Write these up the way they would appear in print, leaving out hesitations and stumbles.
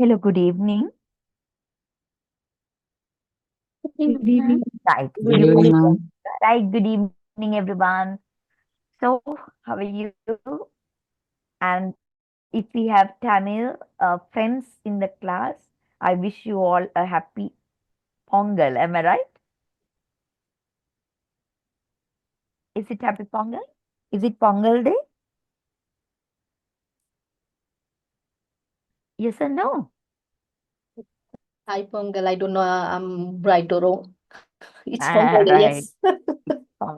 Hello, good evening. Good evening. Right, Good you, evening, Good ma'am. evening, ma'am. right, good evening, everyone. So, how are you? And if we have Tamil friends in the class, I wish you all a happy Pongal. Am I right? Is it happy Pongal? Is it Pongal day? Yes or no? Hi, Pongal. I don't know I'm right or wrong. It's Ah, Pongal Day, right. yes.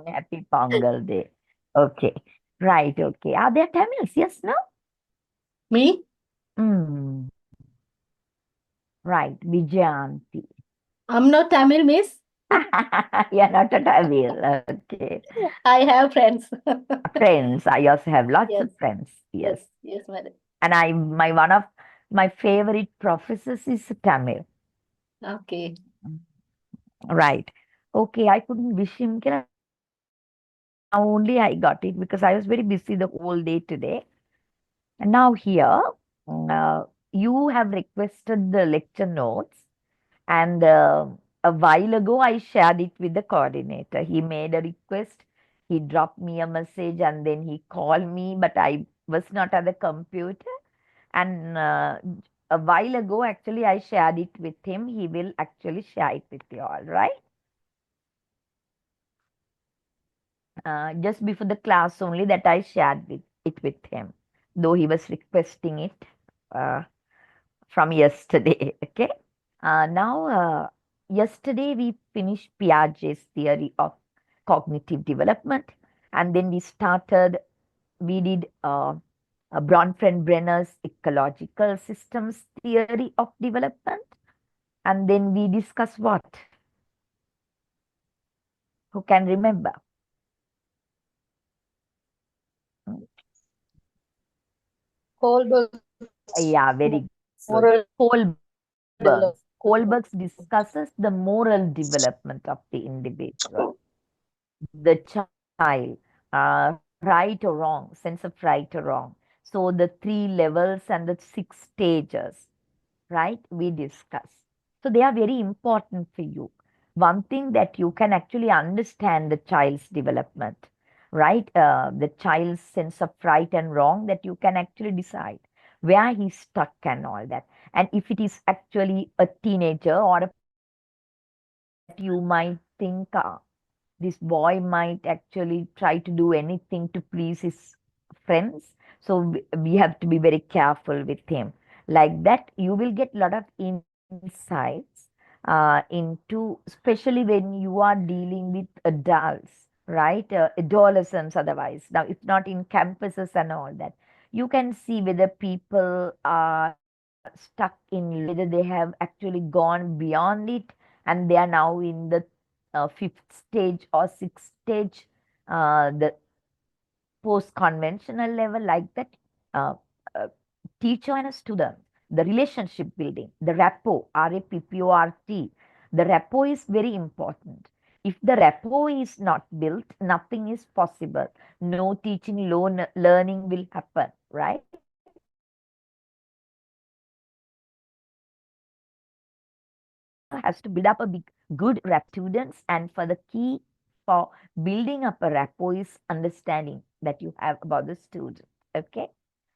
Happy Pongal day. Okay. Right, okay. Are there Tamils? Yes, no? Me? Hmm. Right, Vijayanti. I'm not Tamil, miss. You're not a Tamil. Okay. I have friends. Friends. I also have lots Yes, of friends. yes, Yes. yes, madam. And my one of my favorite professors is Tamil. Okay. Right. Okay, I couldn't wish him. Now only I got it because I was very busy the whole day today. And now here, you have requested the lecture notes, and a while ago I shared it with the coordinator. He made a request. He dropped me a message and then he called me, but I was not at the computer. And a while ago, actually, I shared it with him. He will actually share it with you all, right? Just before the class only that I shared it with him, though he was requesting it uh, from yesterday. Okay. Yesterday we finished Piaget's theory of cognitive development, and then we did Bronfenbrenner's ecological systems theory of development. And then we discuss what? Who can remember? Mm, Kohlberg's Yeah, very good. moral Kohlberg's. development. Kohlberg's discusses the moral development of the individual, the child, right or wrong, sense of right or wrong. So the three levels and the six stages, right? We discuss. So they are very important for you. One thing that you can actually understand the child's development, right? The child's sense of right and wrong, that you can actually decide where he's stuck and all that. And if it is actually a teenager or a that you might think this boy might actually try to do anything to please his friends. So we have to be very careful with him. Like that, you will get a lot of insights into, especially when you are dealing with adults, right? Adolescents, otherwise. Now, if not in campuses and all that, you can see whether people are stuck in, whether they have actually gone beyond it and they are now in the fifth stage or sixth stage, the post conventional level, like that. Uh, uh, Teacher and a student, the relationship building, the rapport, RAPPORT, the rapport is very important. If the rapport is not built, nothing is possible. No teaching, learning will happen, right? Has to build up a big, good rap students. And for the key for building up a rapport is understanding that you have about the student. Okay.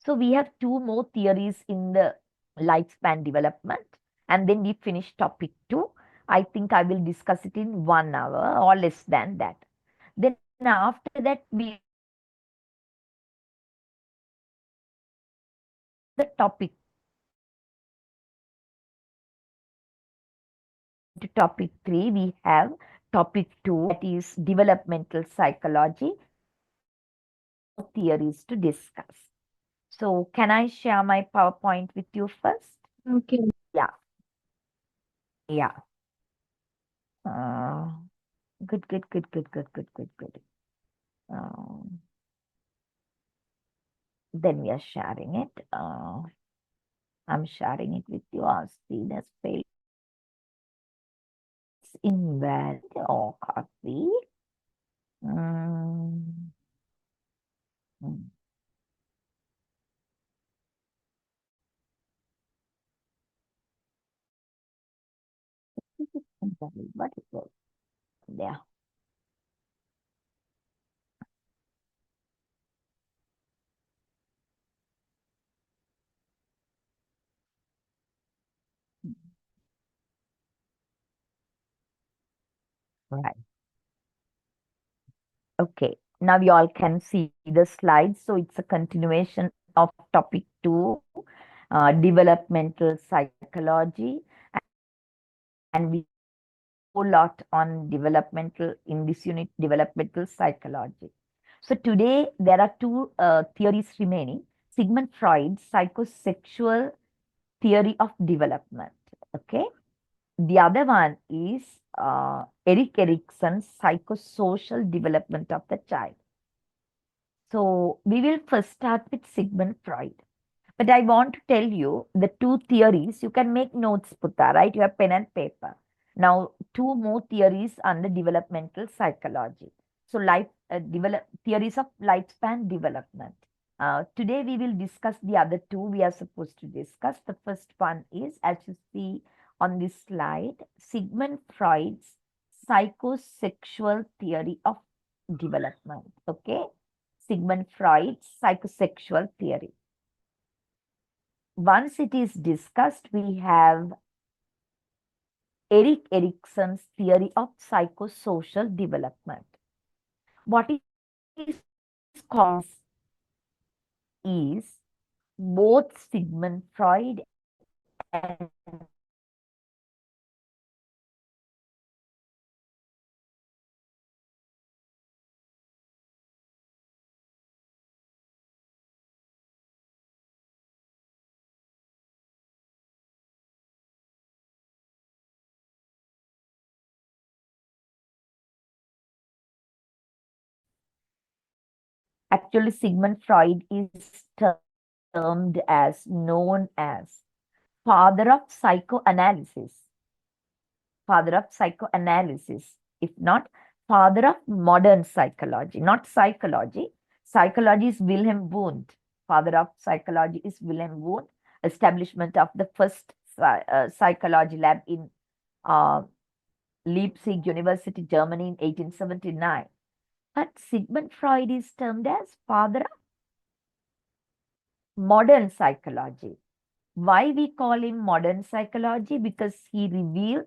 So we have two more theories in the lifespan development. And then we finish topic two. I think I will discuss it in 1 hour or less than that. Then after that, we the topic to topic three, we have topic two, that is developmental psychology. Theories to discuss. So can I share my PowerPoint with you first? Okay. Yeah, yeah. Uh, good, good, good, good, good, good, good, good. Um, then we are sharing it. I'm sharing it with you. Our screen has failed. It's invalid or copy. Mm, mm. Right. Okay. Now you all can see the slides. So it's a continuation of topic 2, developmental psychology, and we have discussed a whole lot on developmental in this unit, developmental psychology. So today there are two theories remaining. Sigmund Freud's psychosexual theory of development. Okay. The other one is Erik Erikson's psychosocial development of the child. So we will first start with Sigmund Freud. But I want to tell you the two theories. You can make notes, Putta, right? You have pen and paper. Now, two more theories under developmental psychology. So, theories of lifespan development. Today, we will discuss the other two we are supposed to discuss. The first one is, as you see on this slide, Sigmund Freud's psychosexual theory of development. Okay, Sigmund Freud's psychosexual theory. Once it is discussed, we have Erik Erikson's theory of psychosocial development. What is common is both Sigmund Freud and actually Sigmund Freud is termed as, known as father of psychoanalysis, father of psychoanalysis, if not father of modern psychology, not psychology. Psychology is Wilhelm Wundt. Father of psychology is Wilhelm Wundt. Establishment of the first psychology lab in uh, Leipzig University, Germany in 1879. But Sigmund Freud is termed as father of modern psychology. Why we call him modern psychology? Because he revealed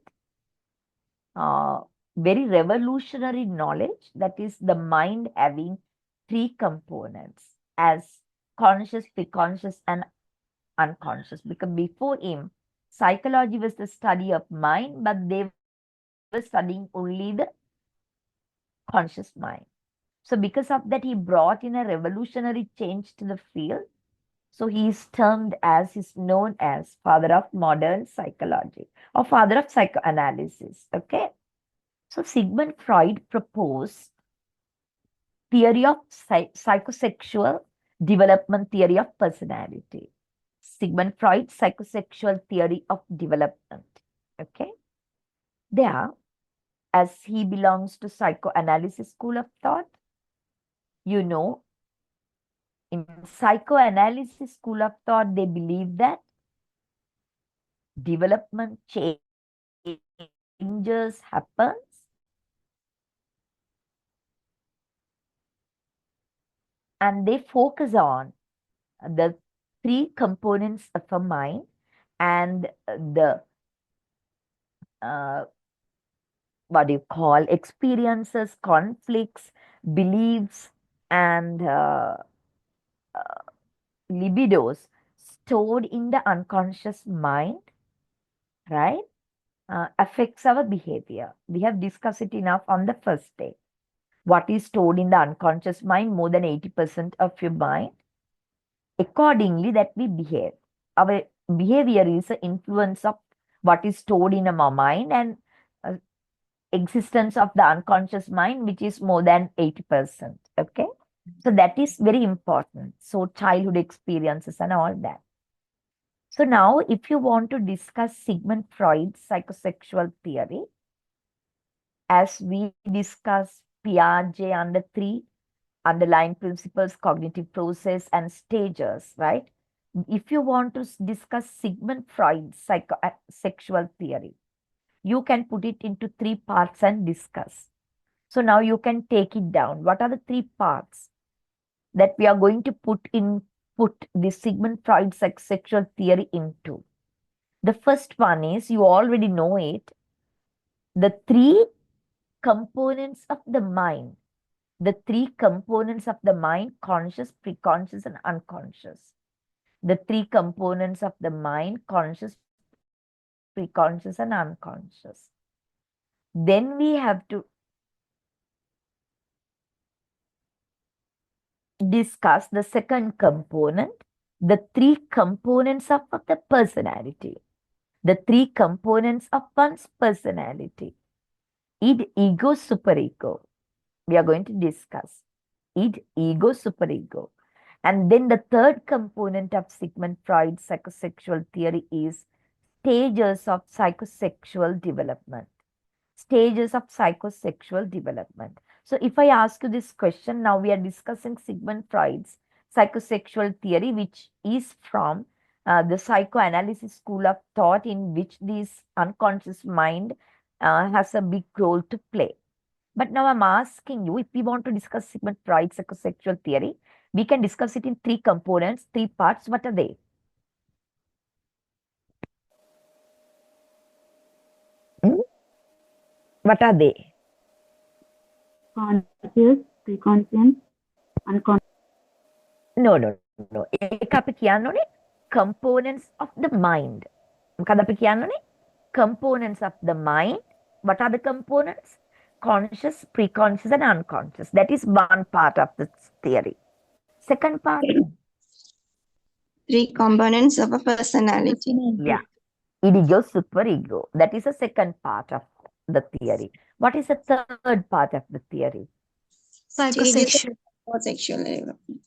uh, very revolutionary knowledge, that is the mind having three components as conscious, preconscious, and unconscious. Because before him, psychology was the study of mind, but they were studying only the conscious mind. So because of that, he brought in a revolutionary change to the field. So he is termed as, is known as father of modern psychology or father of psychoanalysis. Okay. So Sigmund Freud proposed theory of psychosexual development theory of personality. Sigmund Freud's psychosexual theory of development. Okay. There, as he belongs to psychoanalysis school of thought, you know, in psychoanalysis school of thought, they believe that development changes happens and they focus on the three components of a mind and the uh, what do you call experiences, conflicts, beliefs, and libidos stored in the unconscious mind, right? Affects our behavior. We have discussed it enough on the first day. What is stored in the unconscious mind, more than 80% of your mind. Accordingly, that we behave. Our behavior is an influence of what is stored in our mind and uh, existence of the unconscious mind, which is more than 80%. Okay. So that is very important. So childhood experiences and all that. So now, if you want to discuss Sigmund Freud's psychosexual theory, as we discuss Piaget under three underlying principles, cognitive process, and stages, right? If you want to discuss Sigmund Freud's psychosexual theory, you can put it into three parts and discuss. So now you can take it down. What are the three parts that we are going to put the Sigmund Freud sexual theory into? The first one is, you already know it, the three components of the mind. The three components of the mind: conscious, preconscious, and unconscious. The three components of the mind: conscious, preconscious, and unconscious. Then we have to discuss the second component, the three components of the personality. The three components of one's personality: id, ego, superego. We are going to discuss id, ego, superego. And then the third component of Sigmund Freud's psychosexual theory is stages of psychosexual development. Stages of psychosexual development. So if I ask you this question, now we are discussing Sigmund Freud's psychosexual theory, which is from the psychoanalysis school of thought, in which this unconscious mind has a big role to play. But now I'm asking you, if we want to discuss Sigmund Freud's psychosexual theory, we can discuss it in three components, three parts. What are they? Hmm? What are they? Conscious, preconscious, unconscious. No, no, no. ඒක අපි කියන්නෝනේ components of the mind. මොකද අපි කියන්නෝනේ components of the mind. What are the components? Conscious, preconscious, and unconscious. That is one part of the theory. Second part, Three components of a personality. yeah, ego, superego. That is the second part of the theory. What is the third part of the theory? Psychosexual or sexual development.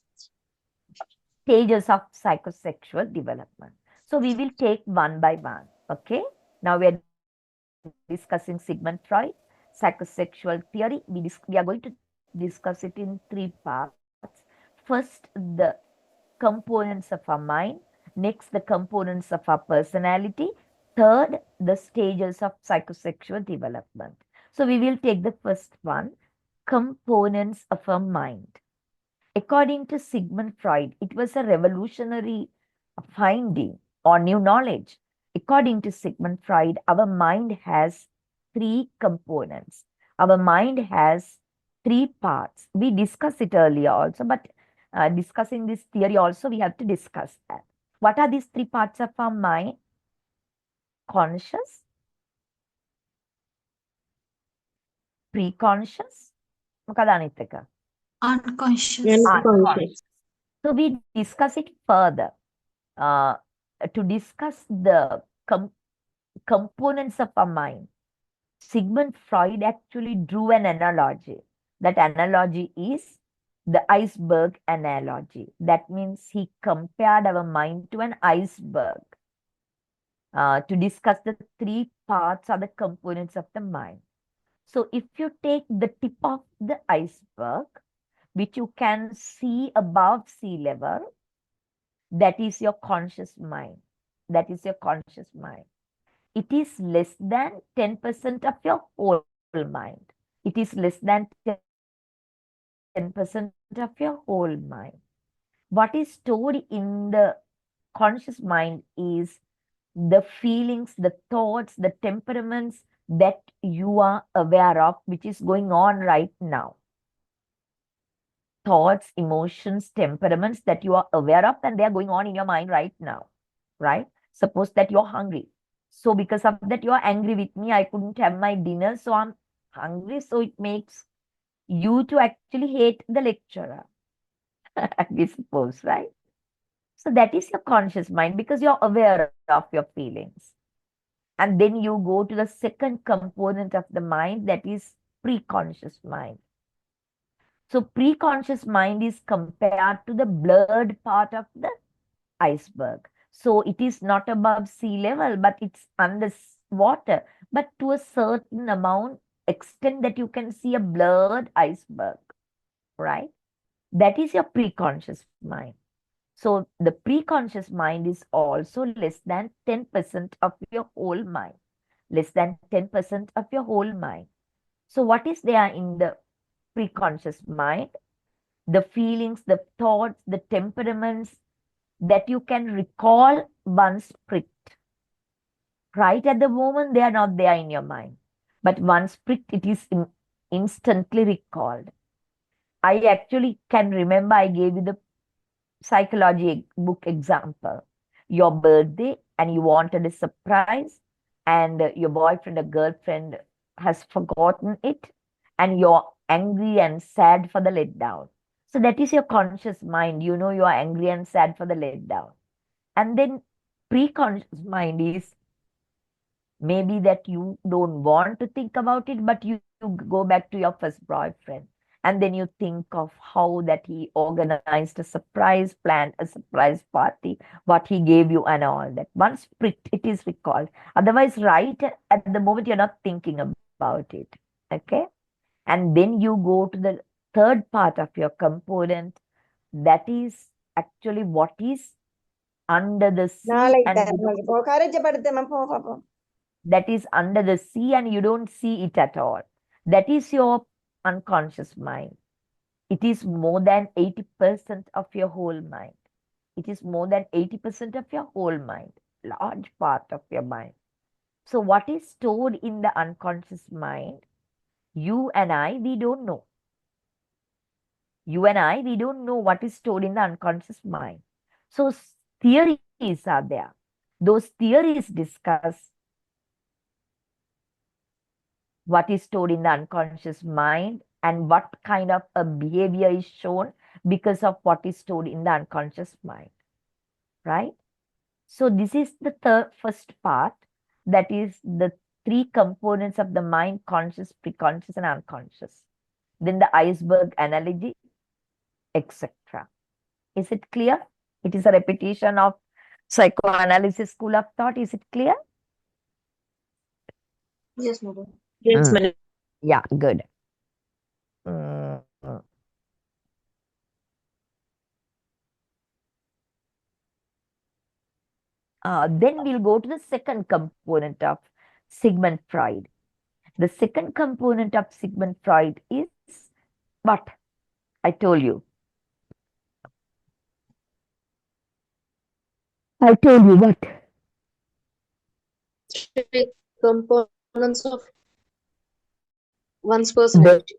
Stages of psychosexual development. So we will take one by one. Okay. Now we are discussing Sigmund Freud, psychosexual theory. We are going to discuss it in three parts. First, the components of our mind. Next, the components of our personality. Third, the stages of psychosexual development. So we will take the first one, components of our mind. According to Sigmund Freud, it was a revolutionary finding or new knowledge. According to Sigmund Freud, our mind has three components. Our mind has three parts. We discussed it earlier also, but discussing this theory also, we have to discuss that. What are these three parts of our mind? Conscious, preconscious, මොකද අනිත් එක? Unconscious. Unconscious. So we discuss it further. To discuss the components of our mind, Sigmund Freud actually drew an analogy. That analogy is the iceberg analogy. That means he compared our mind to an iceberg to discuss the three parts or the components of the mind. So if you take the tip of the iceberg, which you can see above sea level, that is your conscious mind. That is your conscious mind. It is less than 10% of your whole mind. It is less than 10% of your whole mind. What is stored in the conscious mind is the feelings, the thoughts, the temperaments that you are aware of, which is going on right now. Thoughts, emotions, temperaments that you are aware of, and they are going on in your mind right now, right? Suppose that you're hungry. So because of that, you're angry with me. I couldn't have my dinner, so I'm hungry. So it makes you to actually hate the lecturer, we suppose, right? So that is your conscious mind because you're aware of your feelings. And then you go to the second component of the mind, that is preconscious mind. So preconscious mind is compared to the blurred part of the iceberg. So it is not above sea level, but it's under water, but to a certain amount, extent that you can see a blurred iceberg, right? That is your preconscious mind. So the preconscious mind is also less than 10% of your whole mind. Less than 10% of your whole mind. So what is there in the preconscious mind? The feelings, the thoughts, the temperaments that you can recall once pricked. Right at the moment, they are not there in your mind. But once pricked, it is instantly recalled. I actually can remember I gave you the psychology book example. Your birthday, and you wanted a surprise, and your boyfriend or girlfriend has forgotten it, and you're angry and sad for the letdown. So that is your conscious mind. You know you are angry and sad for the letdown. And then pre-conscious mind is maybe that you don't want to think about it, but you go back to your first boyfriend. And then you think of how that he organized a surprise, planned a surprise party, what he gave you, and all that. Once it is recalled. Otherwise, right at the moment, you're not thinking about it. Okay? And then you go to the third part of your component. That is actually what is under the sea, and that is under the sea, and you don't see it at all. That is your unconscious mind. It is more than 80% of your whole mind. It is more than 80% of your whole mind, large part of your mind. So, what is stored in the unconscious mind, you and I, we don't know. You and I, we don't know what is stored in the unconscious mind. So, theories are there. Those theories discuss what is stored in the unconscious mind and what kind of a behavior is shown because of what is stored in the unconscious mind, right? So this is the first part, that is the three components of the mind: conscious, preconscious, and unconscious. Then the iceberg analogy, etc. Is it clear? It is a repetition of psychoanalysis school of thought. Is it clear? Yes, madam. Yes, Mm. madam. Yeah, good. Mm. Then we'll go to the second component of Sigmund Freud. The second component of Sigmund Freud is what? I told you. I told you what? Three components of one's personality.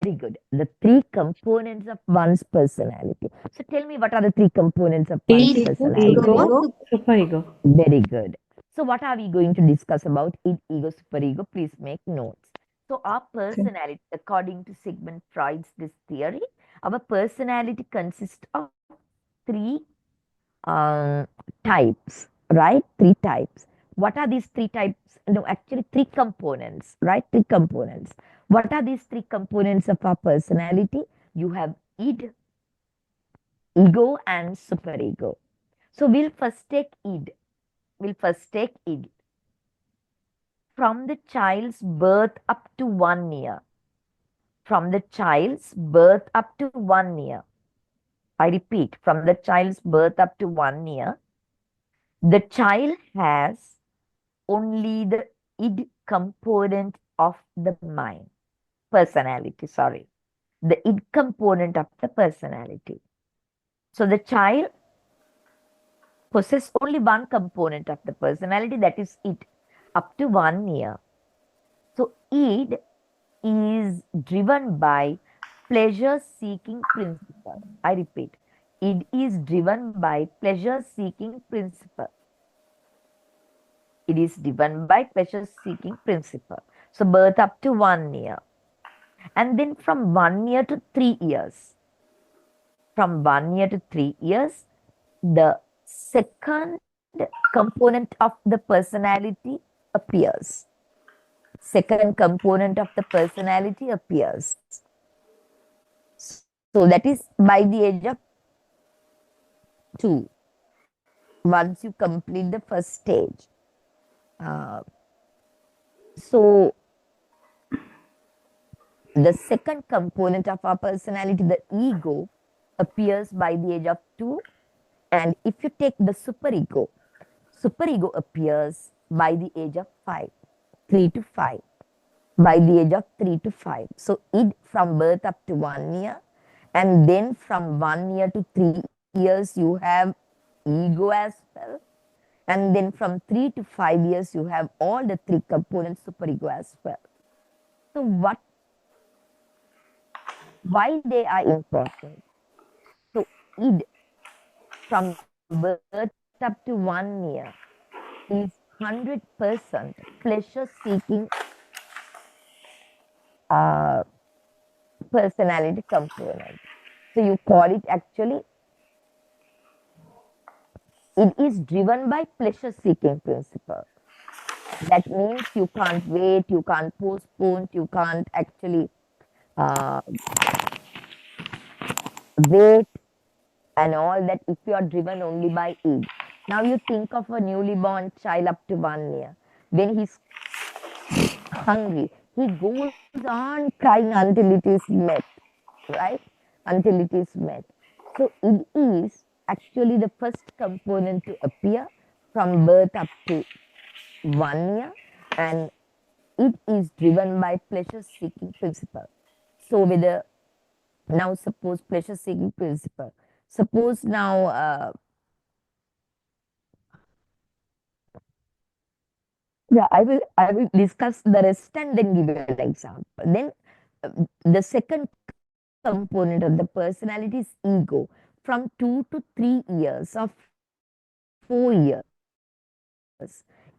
Very good. The three components of one's personality. So tell me, what are the three components of one's Id, personality? ego, superego. Very good. So what are we going to discuss about id, ego, superego? Please make notes. So our personality, according to Sigmund Freud's this theory, our personality consists of three um, types, right? Three types. What are these three types? No, actually three components, right? Three components. What are these three components of our personality? You have id, ego, and superego. So we'll first take id. We'll first take id. From the child's birth up to 1 year. From the child's birth up to 1 year. I repeat, from the child's birth up to 1 year, the child has only the id component of the mind, personality, sorry, the id component of the personality. So the child possesses only one component of the personality, that is id, up to 1 year. So id is driven by pleasure seeking principle. I repeat, id is driven by pleasure seeking principle. It is driven by pleasure seeking principle. So birth up to 1 year. And then from 1 year to 3 years. From 1 year to 3 years, the second component of the personality appears. Second component of the personality appears. So that is by the age of 2. Once you complete the first stage. So the second component of our personality, the ego, appears by the age of 2. And if you take the superego, superego appears by the age of 5, 3 to 5. By the age of 3 to 5. So id from birth up to 1 year. And then from 1 year to 3 years, you have ego as well. And then from 3 to 5 years, you have all the three components superego as well. So what Why they are important? So id from birth up to 1 year is 100% pleasure seeking uh, personality component. So you call it actually, it is driven by pleasure seeking principle. That means you can't wait, you can't postpone, you can't actually uh, wait and all that if you are driven only by id. Now you think of a newly born child up to 1 year. When he's hungry, he goes on crying until it is met, right? Until it is met. So it is actually the first component to appear from birth up to 1 year, and it is driven by pleasure seeking principle. So whether now suppose pleasure seeking principle, suppose now yeah, I will discuss the rest and then give you an example. Then the second component of the personality is ego. From 2 to 3 years or 4 years,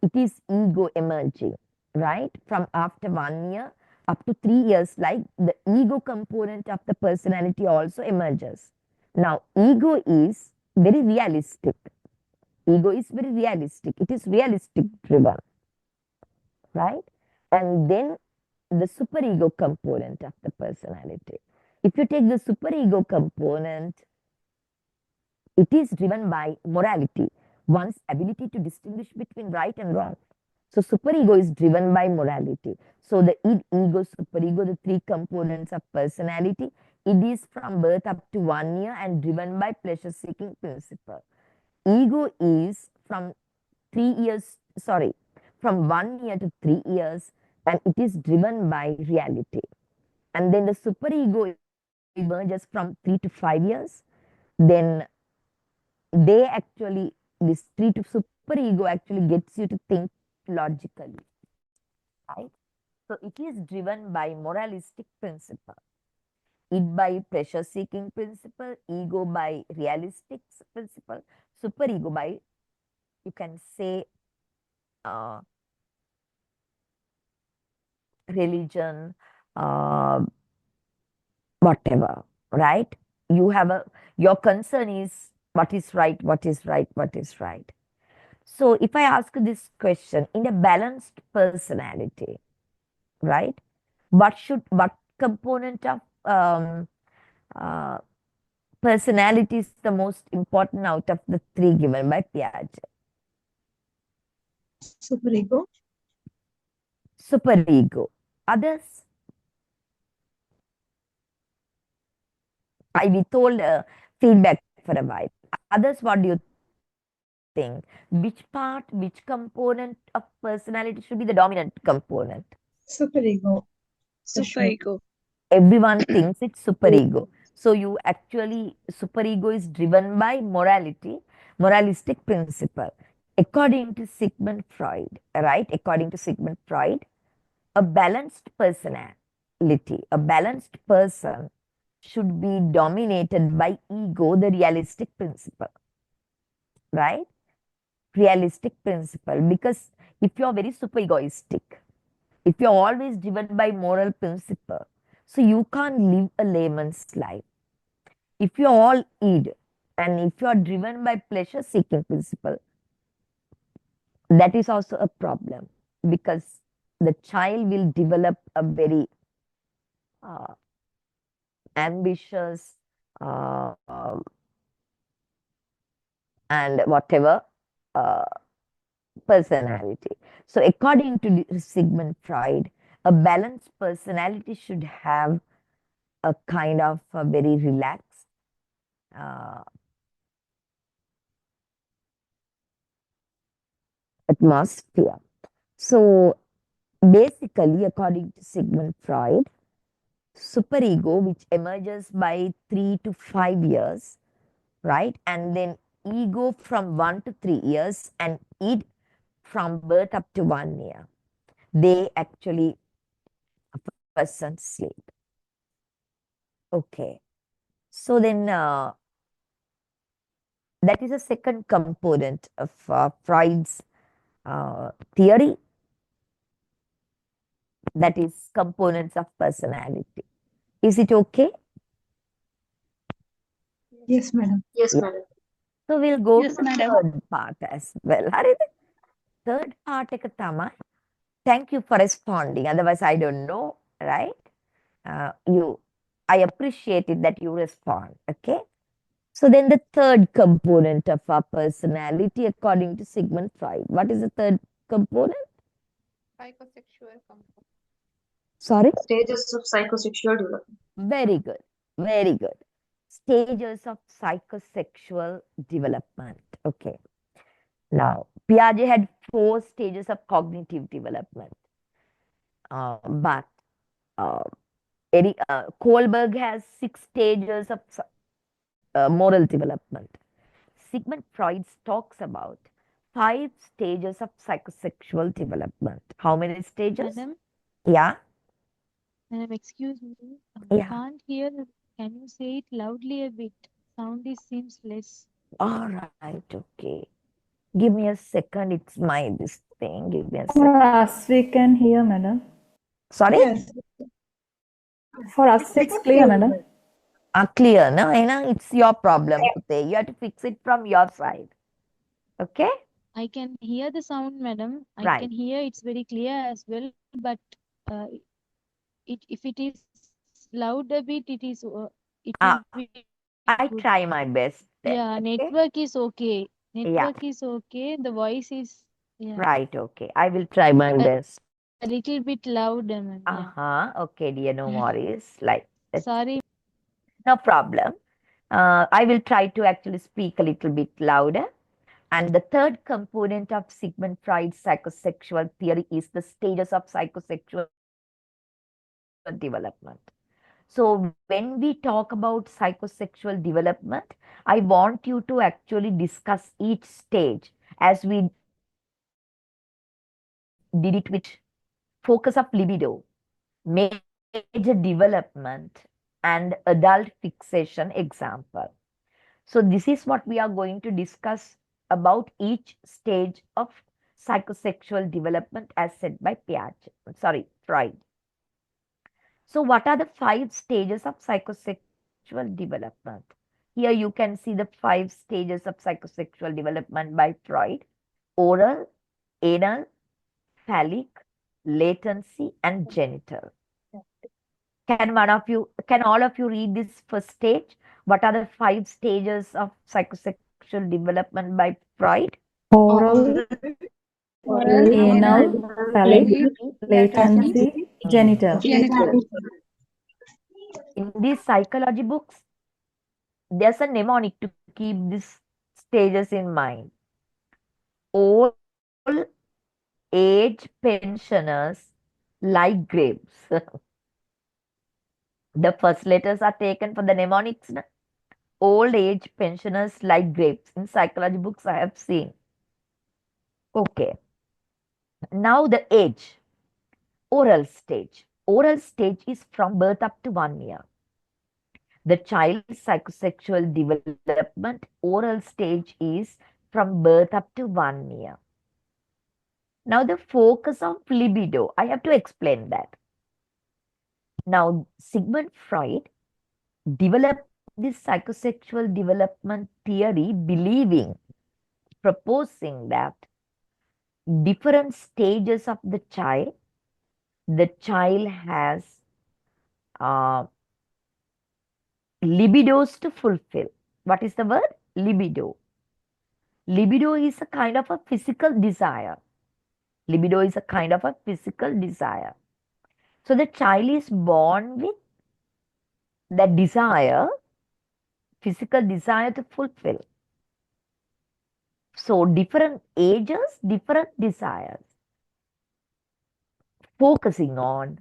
it is ego emerging, right? From after 1 year up to 3 years, like the ego component of the personality also emerges. Now, ego is very realistic. Ego is very realistic. It is realistic driven, right? And then the superego component of the personality. If you take the superego component, it is driven by morality, one's ability to distinguish between right and wrong. So superego is driven by morality. So the id, ego, superego, the three components of personality, it is from birth up to 1 year and driven by pleasure seeking principle. Ego is from 3 years, sorry, from 1 year to 3 years, and it is driven by reality. And then the superego emerges from 3 to 5 years. Then they actually, this 3 to superego actually gets you to think logically, right? So it is driven by moralistic principle, it by pleasure seeking principle, ego by realistic principle, superego by, you can say, uh, religion, uh, whatever, right? You have a, your concern is what is right, what is right, what is right. So if I ask this question, in a balanced personality, right? What component of uh, personality is the most important out of the three given by Piaget? Superego. Superego. Others? I withhold feedback for a while. Others, what do you think? Which part, which component of personality should be the dominant component? Superego. For sure. Superego. Everyone thinks it's superego. So you actually, superego is driven by morality, moralistic principle. According to Sigmund Freud, right? According to Sigmund Freud, a balanced personality, a balanced person should be dominated by ego, the realistic principle, right? Realistic principle. Because if you're very super egoistic, if you're always driven by moral principle, so you can't live a layman's life. If you're all id and if you're driven by pleasure seeking principle, that is also a problem because the child will develop a very uh, ambitious uh, and whatever uh, personality. So according to Sigmund Freud, a balanced personality should have a kind of a very relaxed uh, atmosphere. So basically, according to Sigmund Freud, superego, which emerges by 3 to 5 years, right? And then ego from 1 to 3 years, and id from birth up to 1 year. They actually, a person sleep. Okay. So then that is a second component of Freud's theory, that is components of personality. Is it okay? Yes, madam. Yes, Yeah. madam. So we'll go Yes, to the madam. third part as well. Harita, third part එක තමයි. Thank you for responding. Otherwise, I don't know, right? I appreciate it that you respond. Okay. So then the third component of our personality, according to Sigmund Freud. What is the third component? Psychosexual component. Sorry? Stages of psychosexual development. Very good. Very good. Stages of psychosexual development. Okay. Now, Piaget had 4 stages of cognitive development. But Kohlberg has 6 stages of moral development. Sigmund Freud talks about 5 stages of psychosexual development. How many stages? Madam, Yeah. madam, excuse me. Yeah. Can't hear. Can you say it loudly a bit? Sound seems less. All right. Okay. Give me a second. It's this thing. Give me a second. For us, we can hear, madam. Sorry? Yes. For us, it's clear, madam. Clear, no? It's your problem, Pute. You have to fix it from your side. Okay? I can hear the sound, madam. I Right. can hear it's very clear as well. But uh, if it is loud a bit, it will be I good. try my best. Then, Yeah, okay? network is okay. Yeah. Network is okay. The voice is Right. Okay. I will try my best. a little bit loud, ma'am. Yeah. Okay, dear. No worries. Like, Sorry. no problem. I will try to actually speak a little bit louder. And the third component of Sigmund Freud's psychosexual theory is the stages of psychosexual development. So when we talk about psychosexual development, I want you to actually discuss each stage as we did it with focus of libido, major development, and adult fixation example. So this is what we are going to discuss about each stage of psychosexual development as said by Freud. So what are the 5 stages of psychosexual development? Here you can see the 5 stages of psychosexual development by Freud: oral, anal, phallic, latency, and genital. Can all of you read this first stage? What are the 5 stages of psychosexual development by Freud? Oral, anal, phallic, latency, genital. In these psychology books, there's a mnemonic to keep these stages in mind. All age pensioners like grapes. The first letters are taken for the mnemonics. Old age pensioners like grapes. In psychology books, I have seen. Okay. Now the age. Oral stage. Oral stage is from birth up to 1 year. The child's psychosexual development oral stage is from birth up to 1 year. Now the focus of libido, I have to explain that. Now Sigmund Freud developed this psychosexual development theory proposing that different stages of the child has libidos to fulfill. What is the word? Libido. Libido is a kind of a physical desire. Libido is a kind of a physical desire. So the child is born with that desire, physical desire to fulfill. So different ages, different desires, focusing on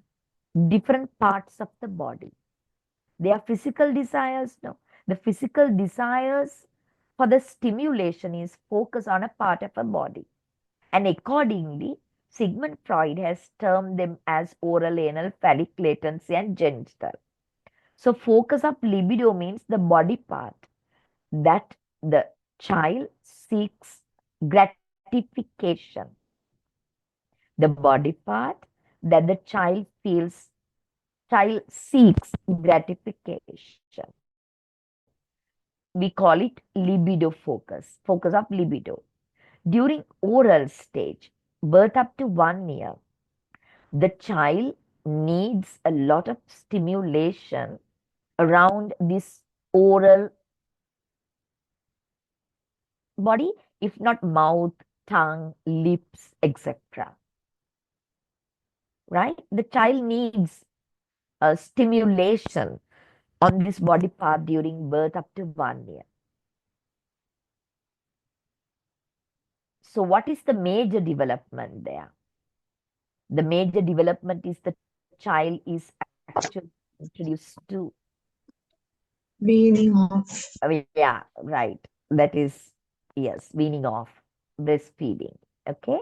different parts of the body. They are physical desires. No, the physical desires for the stimulation is focused on a part of a body. And accordingly, Sigmund Freud has termed them as oral, anal, phallic, latency, and genital. So focus of libido means the body part that the child seeks gratification. The body part that the child seeks gratification. We call it libido focus, focus of libido. During oral stage, birth up to 1 year, the child needs a lot of stimulation around this oral body, if not mouth, tongue, lips, etc. Right? The child needs a stimulation on this body part during birth up to 1 year. So, what is the major development there? The major development is the child is actually introduced to. Weaning off. Yeah, right. That is, yes, weaning off, breastfeeding. Okay.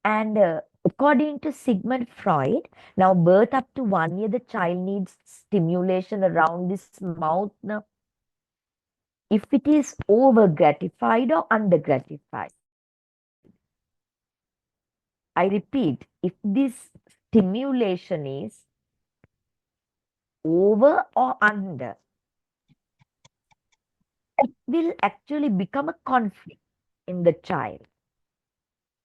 And according to Sigmund Freud, now birth up to 1 year, the child needs stimulation around this mouth. Now, if it is over gratified or under gratified, I repeat, if this stimulation is over or under, it will actually become a conflict in the child.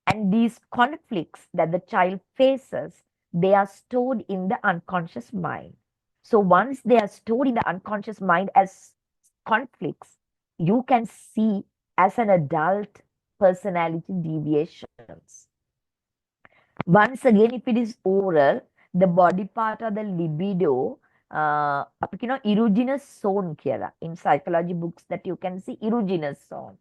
And these conflicts that the child faces, they are stored in the unconscious mind. So once they are stored in the unconscious mind as conflicts, you can see as an adult personality deviations. Once again, if it is oral, the body part of the libido, erogenous zone here in psychology books that you can see erogenous zone.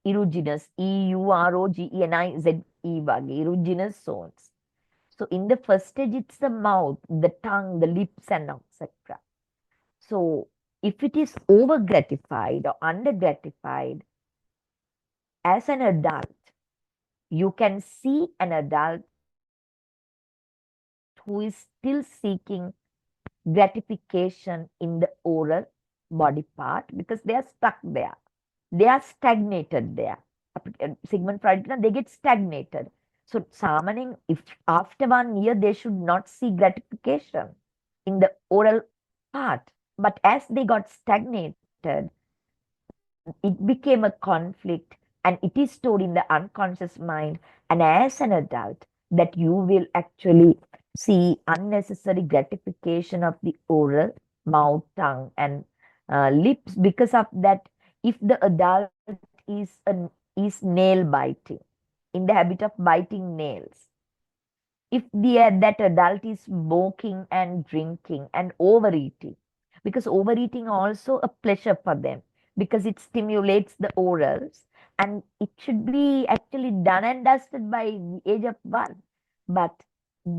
Erogenous, EUROGENIZE erogenous zones. So in the first stage, it's the mouth, the tongue, the lips, and etc. So if it is over gratified or under gratified, as an adult, you can see an adult who is still seeking gratification in the oral body part because they are stuck there. They are stagnated there. Sigmund Freud, they get stagnated. So, samaning, if after 1 year, they should not see gratification in the oral part. But as they got stagnated, it became a conflict and it is stored in the unconscious mind. And as an adult, that you will actually see unnecessary gratification of the oral, mouth, tongue, and lips. Because of that, if the adult is nail biting, in the habit of biting nails, if that adult is smoking and drinking and overeating, because overeating also a pleasure for them because it stimulates the orals, and it should be actually done and dusted by the age of 1, but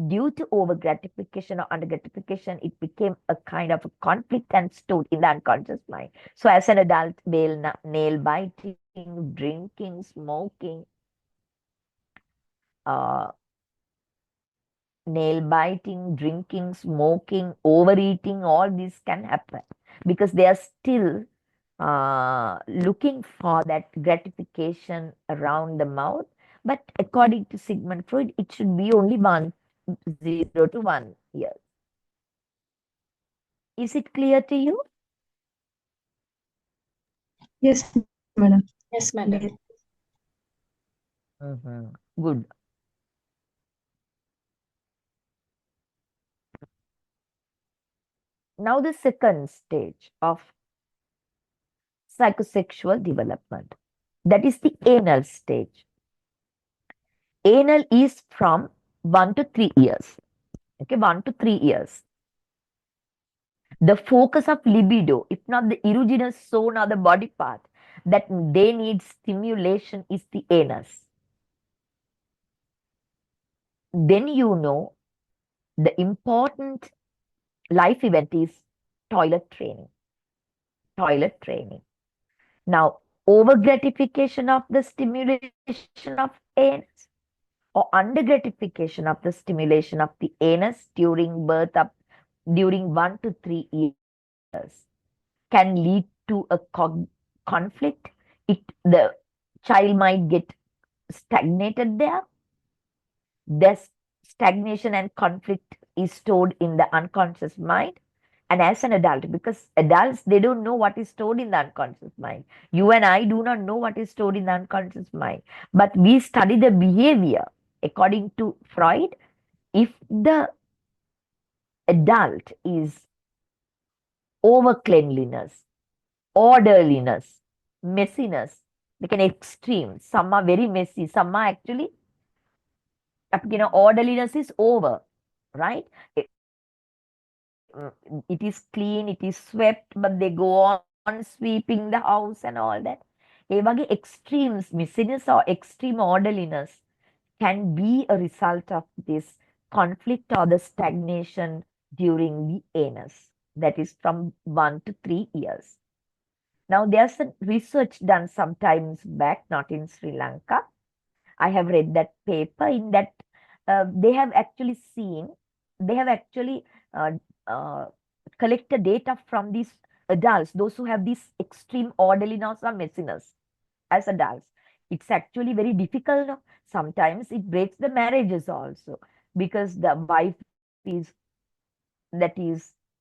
due to over gratification or under gratification, it became a kind of a conflict and stored in the unconscious mind. So as an adult, nail biting, drinking, smoking, uh, nail biting, drinking, smoking, overeating, all these can happen because they are still looking for that gratification around the mouth. But according to Sigmund Freud, it should be only 0 to 1 year. Is it clear to you? Yes, madam. Yes, madam. Good. Now the second stage of psychosexual development, that is the anal stage. Anal is from 1 to 3 years. Okay, 1 to 3 years. The focus of libido, if not the erogenous zone or the body part, that they need stimulation is the anus. Then you know the important life event is toilet training. Toilet training. Now, over gratification of the stimulation of anus or under gratification of the stimulation of the anus during birth up during 1 to 3 years can lead to a conflict. The child might get stagnated there. This stagnation and conflict is stored in the unconscious mind. And as an adult, because adults, they don't know what is stored in the unconscious mind. You and I do not know what is stored in the unconscious mind. But we study the behavior. According to Freud, if the adult is over cleanliness, orderliness, messiness, like an extreme. Some are very messy, some are actually, orderliness is over, right? It is clean, it is swept, but they go on sweeping the house and all that. ඒ වගේ extremes, messiness or extreme orderliness can be a result of this conflict or the stagnation during the anus. That is from 1 to 3 years. Now, there's a research done sometimes back, not in Sri Lanka. I have read that paper. In that, they have actually uh, uh, collected data from these adults, those who have this extreme orderliness or messiness as adults. It's actually very difficult. No? Sometimes it breaks the marriages also, because the wife is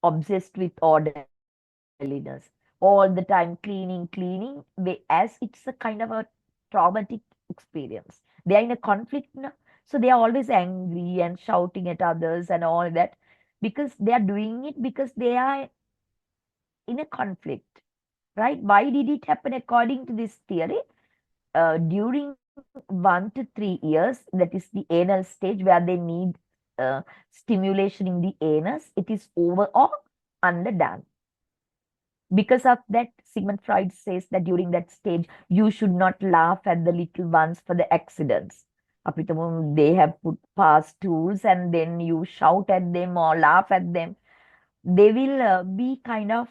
obsessed with orderliness, all the time cleaning, as it's a kind of a traumatic experience. They are in a conflict, no? So they are always angry and shouting at others and all that, because they are doing it because they are in a conflict, right? Why did it happen according to this theory? During 1 to 3 years, that is the anal stage where they need stimulation in the anus, it is over or underdone. Because of that, Sigmund Freud says that during that stage, you should not laugh at the little ones for the accidents. They have put past tools and then you shout at them or laugh at them. They will be kind of,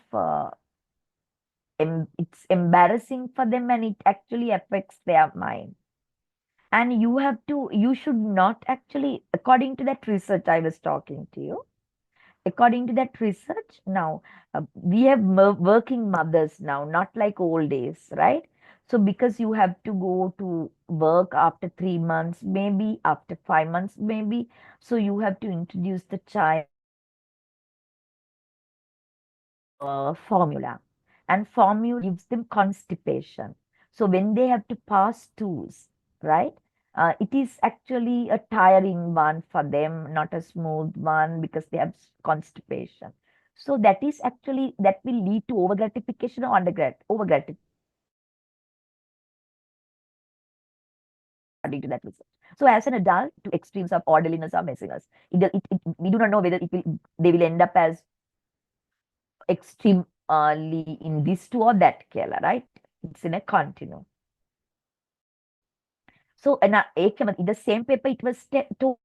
it's embarrassing for them, and it actually affects their mind. And you should not actually, according to that research I was talking to you, according to that research, now we have working mothers now, not like old days, right? So because you have to go to work after 3 months, maybe after 5 months, maybe, so you have to introduce the child formula, and formula gives them constipation. So when they have to pass stools, right? It is actually a tiring one for them, not a smooth one, because they have constipation. So that is actually, that will lead to over gratification or over gratification, according to that research. So as an adult, to extremes of orderliness or messiness, we do not know whether they will end up as extremely in this two or that kela, right? It's in a continuum. So in the same paper, it was told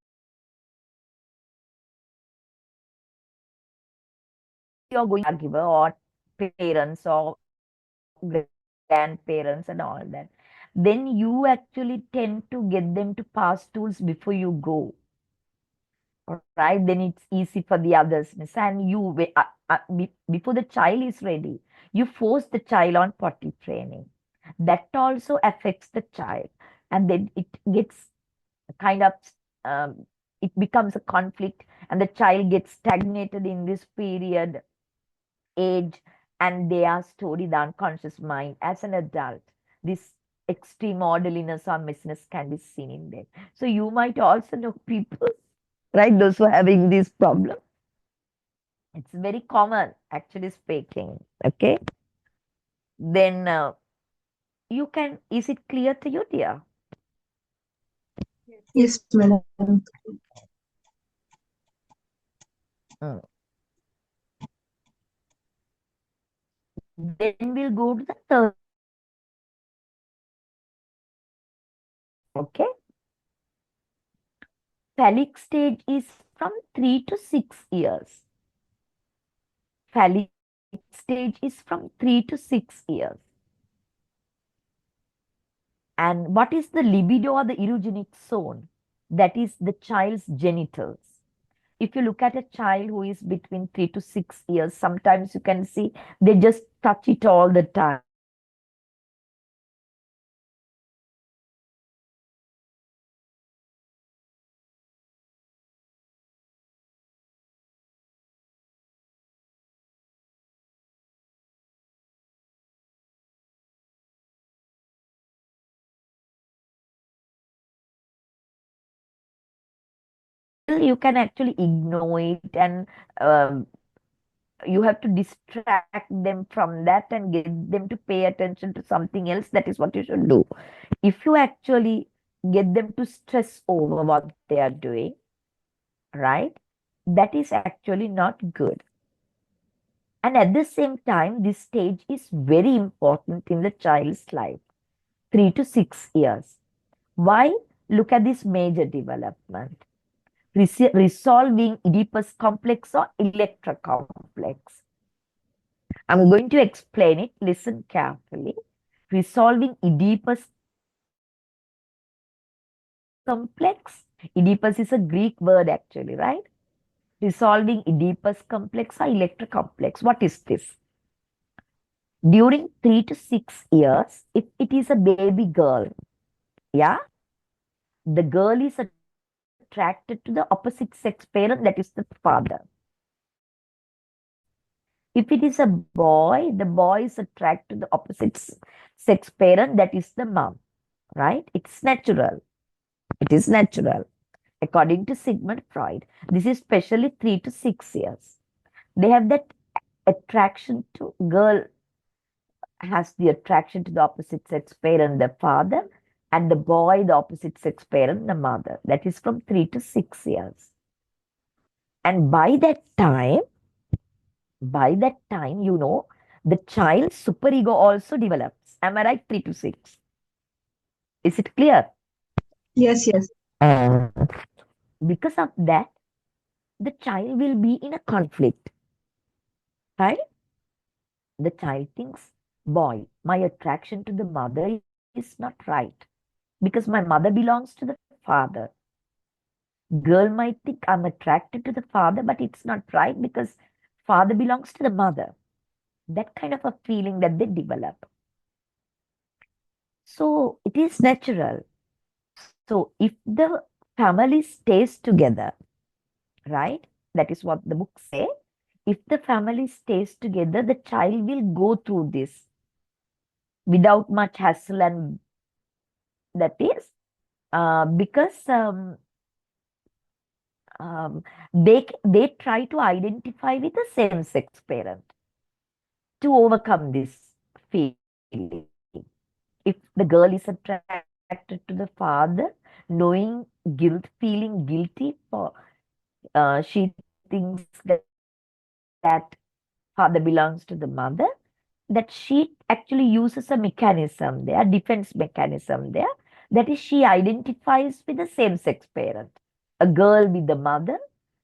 you're going to caregiver or parents or grandparents and all that, then you actually tend to get them to pass tools before you go. All right, then it's easy for the others. Miss. And before the child is ready, you force the child on potty training. That also affects the child, and then it gets kind of, um, it becomes a conflict, and the child gets stagnated in this period age, and they are stored in the unconscious mind as an adult. This extreme orderliness or messiness can be seen in them. So you might also know people, right? Those who are having this problem. It's very common, actually speaking. Okay. Then you can, is it clear to you, dear? Yes, madam. Mm. Then we'll go to the third. Okay. Phallic stage is from 3 to 6 years. Phallic stage is from 3 to 6 years. And what is the libido or the erogenic zone? That is the child's genitals. if you look at a child who is between 3 to 6 years, sometimes you can see they just touch it all the time. You can actually ignore it, and um, you have to distract them from that and get them to pay attention to something else. That is what you should do. If you actually get them to stress over what they are doing, right, that is actually not good. And at the same time, this stage is very important in the child's life, 3 to 6 years. Why? Look at this major development. Resolving Oedipus complex or Electra complex. I'm going to explain it. Listen carefully. Resolving Oedipus complex. Oedipus is a Greek word actually, right? Resolving Oedipus complex or Electra complex. What is this? During 3 to 6 years, if it is a baby girl, yeah, the girl is attracted to the opposite sex parent, that is the father. If it is a boy, the boy is attracted to the opposite sex parent, that is the mom, right? It's natural. It is natural. According to Sigmund Freud, this is especially 3 to 6 years. They have that attraction to girl has the attraction to the opposite sex parent, the father, and the boy, the opposite sex parent, the mother. That is from 3 to 6 years. And by that time, the child's superego also develops. Am I right? 3 to 6. Is it clear? Yes, yes. Because of that, the child will be in a conflict, right? The child thinks, boy, my attraction to the mother is not right because my mother belongs to the father. Girl might think I'm attracted to the father, but it's not right because father belongs to the mother. That kind of a feeling that they develop. So it is natural. So if the family stays together, right? That is what the book say. If the family stays together, the child will go through this without much hassle, and that is because um, they try to identify with the same sex parent to overcome this feeling. If the girl is attracted to the father, knowing guilt, feeling guilty for she thinks that father belongs to the mother, that she actually uses a mechanism there, defense mechanism there, that is she identifies with the same sex parent, a girl with the mother,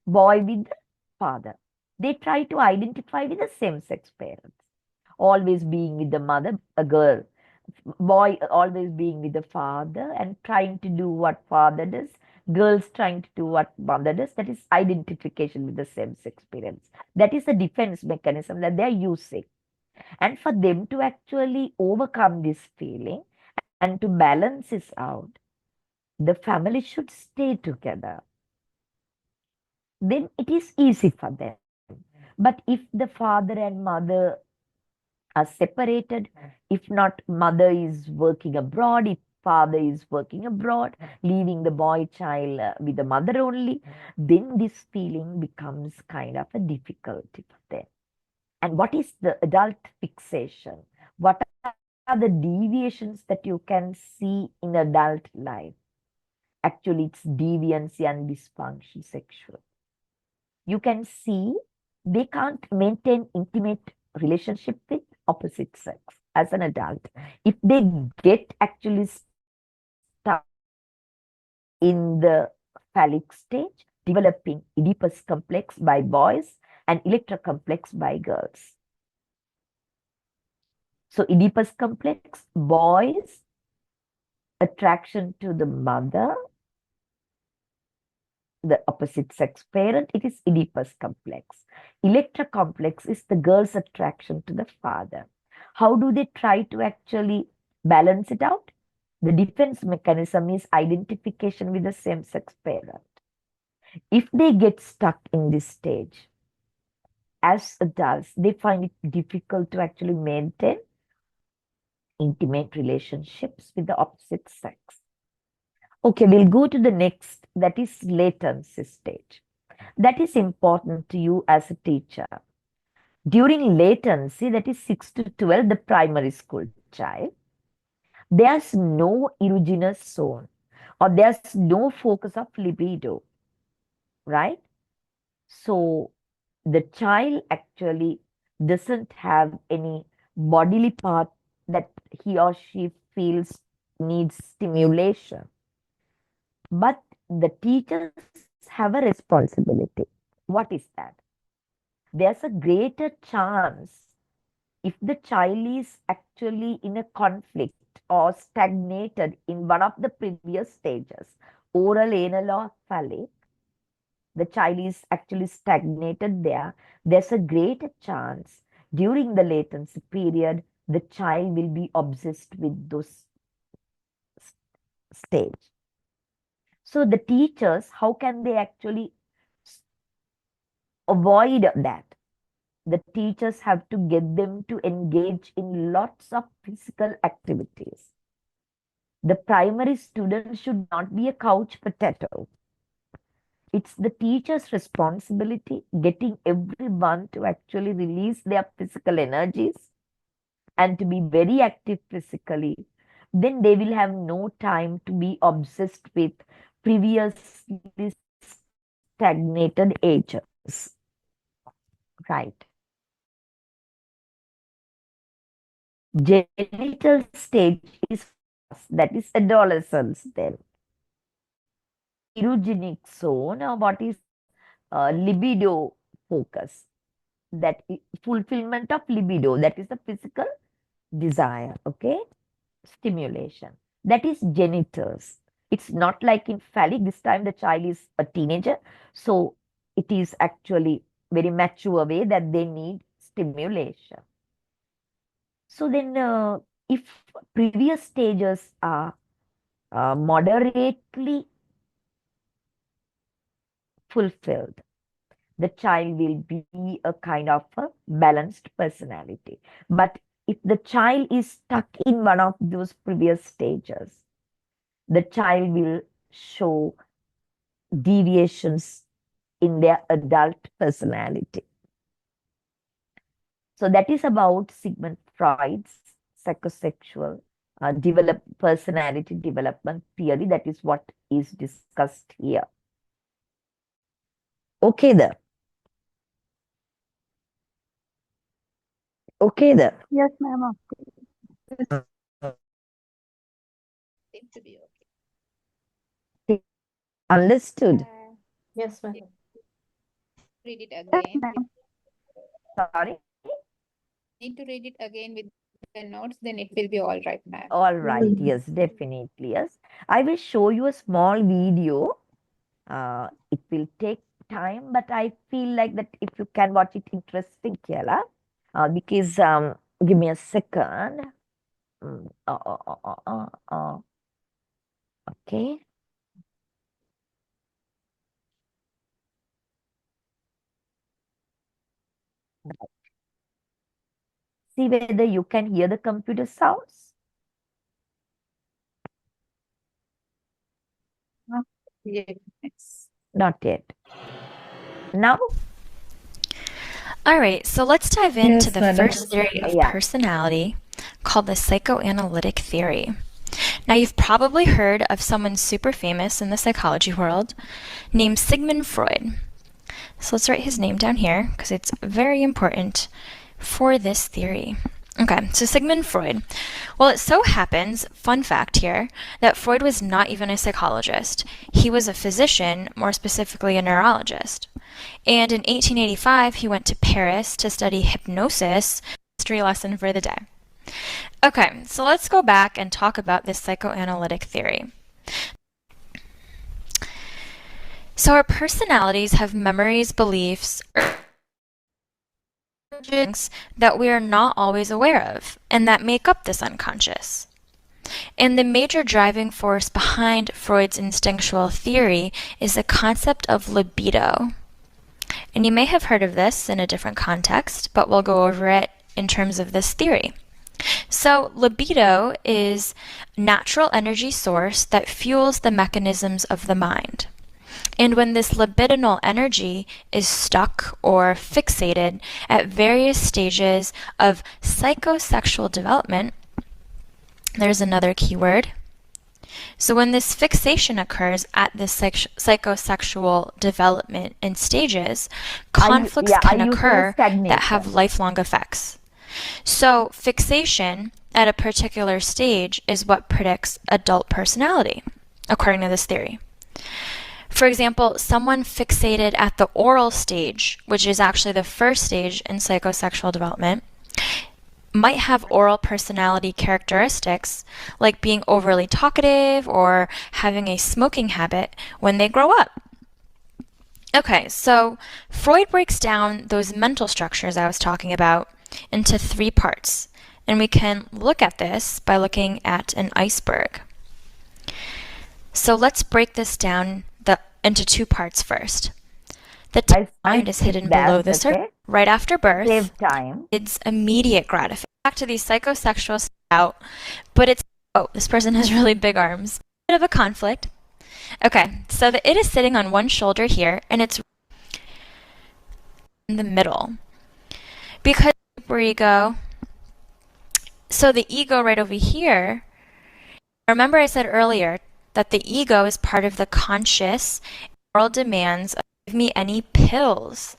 boy with the father. They try to identify with the same sex parents, always being with the mother, a girl, boy always being with the father and trying to do what father does, girls trying to do what mother does. That is identification with the same sex parents. That is a defense mechanism that they are using. And for them to actually overcome this feeling and to balance this out, the family should stay together. Then it is easy for them. But if the father and mother are separated, if not, mother is working abroad, if father is working abroad, leaving the boy child with the mother only, then this feeling becomes kind of a difficulty for them. And what is the adult fixation? What are the deviations that you can see in adult life? Actually, it's deviancy and dysfunction sexual. You can see they can't maintain intimate relationship with opposite sex as an adult. If they get actually stuck in the phallic stage, developing Oedipus complex by boys and Electra complex by girls. So Oedipus complex, boys, attraction to the mother, the opposite sex parent, it is Oedipus complex. Electra complex is the girl's attraction to the father. How do they try to actually balance it out? The defense mechanism is identification with the same sex parent. If they get stuck in this stage, as adults, they find it difficult to actually maintain intimate relationships with the opposite sex. Okay, we'll go to the next, that is latency stage. That is important to you as a teacher. During latency, that is 6 to 12, the primary school child, there's no erogenous zone or there's no focus of libido, right? So the child actually doesn't have any bodily part that he or she feels needs stimulation. But the teachers have a responsibility. What is that? There's a greater chance if the child is actually in a conflict or stagnated in one of the previous stages, oral, anal, or phallic, the child is actually stagnated there, there's a greater chance during the latency period, the child will be obsessed with those stage. So the teachers, how can they actually avoid that? The teachers have to get them to engage in lots of physical activities. The primary student should not be a couch potato. It's the teacher's responsibility getting everyone to actually release their physical energies and to be very active physically. Then they will have no time to be obsessed with previously stagnated ages. Right. Genital stage is that is adolescence then. Erogenic zone, or what is libido focus, that fulfillment of libido, that is the physical desire, okay, stimulation, that is genitals. It's not like in phallic, this time the child is a teenager, so it is actually very mature way that they need stimulation. So then if previous stages are moderately fulfilled, the child will be a kind of a balanced personality. But if the child is stuck in one of those previous stages, the child will show deviations in their adult personality. So that is about Sigmund Freud's psychosexual personality development theory. That is what is discussed here. Okay there. Okay there. Yes, ma'am. Seems to be okay. Understood. Yes, ma'am. Read it Yes, again. ma'am. Sorry. Need to read it again with the notes, then it will be all right, ma'am. All right. Yes, definitely. Yes. I will show you a small video. It will take time, but I feel like that if you can watch it, interesting, Kiela. Because give me a second. Okay. See whether you can hear the computer sounds. Yes. Not yet. Now? All right, so let's dive into Yes, the madam. first theory of Yeah. personality called the psychoanalytic theory. Now, you've probably heard of someone super famous in the psychology world named Sigmund Freud. So let's write his name down here because it's very important for this theory. Okay, so Sigmund Freud. Well, it so happens, fun fact here, that Freud was not even a psychologist. He was a physician, more specifically a neurologist. And in 1885, he went to Paris to study hypnosis. History lesson for the day. Okay, so let's go back and talk about this psychoanalytic theory. So our personalities have memories, beliefs, urges that we are not always aware of, and that make up this unconscious. And the major driving force behind Freud's instinctual theory is the concept of libido. And you may have heard of this in a different context, but we'll go over it in terms of this theory. So, libido is natural energy source that fuels the mechanisms of the mind. And when this libidinal energy is stuck or fixated at various stages of psychosexual development, there's another keyword. So when this fixation occurs at this psychosexual development and stages, conflicts can occur that have lifelong effects. So fixation at a particular stage is what predicts adult personality, according to this theory. For example, someone fixated at the oral stage, which is actually the first stage in psychosexual development, might have oral personality characteristics like being overly talkative or having a smoking habit when they grow up. Okay, so Freud breaks down those mental structures I was talking about into 3 parts, and we can look at this by looking at an iceberg. So let's break this down into 2 parts first. The mind is hidden below the surface. Right after birth, it's immediate gratification. Back to these psychosexual out, but it's, oh, this person has really big arms. Bit of a conflict. Okay, so the id is sitting on one shoulder here, and it's in the middle. Because superego, so the ego right over here, remember I said earlier that the ego is part of the conscious moral demands of give me any pills.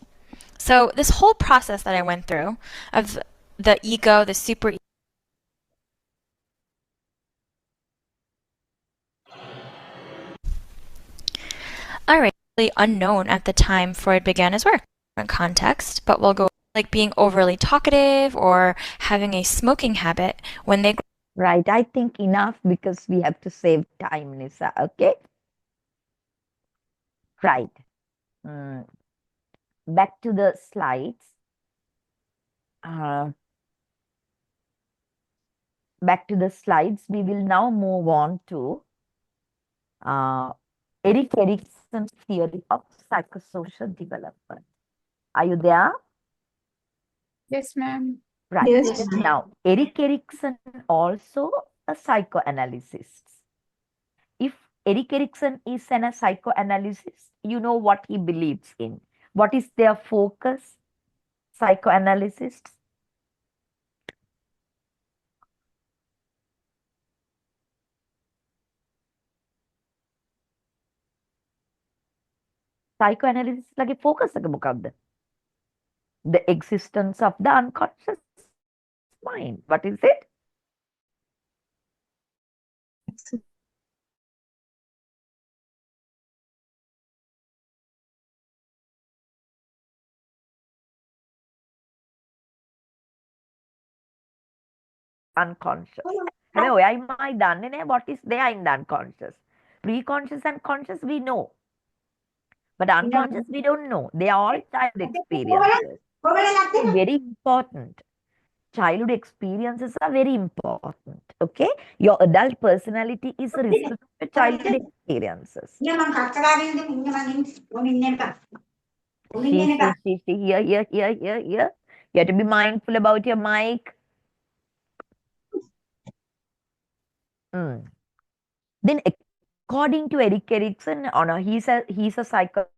So this whole process that I went through of the ego, the super alright, unknown at the time Freud began his work. Different context, but we'll go like being overly talkative or having a smoking habit when they grow. Right, I think enough because we have to save time, Nisa, okay? Right. Back to the slides. Back to the slides, we will now move on to Erik Erikson's theory of psychosocial development. Are you there? Yes, ma'am. Right. Yes. Now, Erik Erikson also a psychoanalyst. If Erik Erikson is a psychoanalyst, you know what he believes in. What is their focus? Psychoanalysts. Psychoanalysis lagi focus එක මොකක්ද? The existence of the unconscious mind. What is it? Unconscious. හැබැයි ඔයයි මයි දන්නේ නැහැ what is there in the unconscious. Preconscious and conscious we know. But unconscious we don't know. They are all child experiences. Very important. Childhood experiences are very important. Okay? Your adult personality is a result of your childhood experiences. Here. You have to be mindful about your mic. Then according to Erik Erikson, he's a psychologist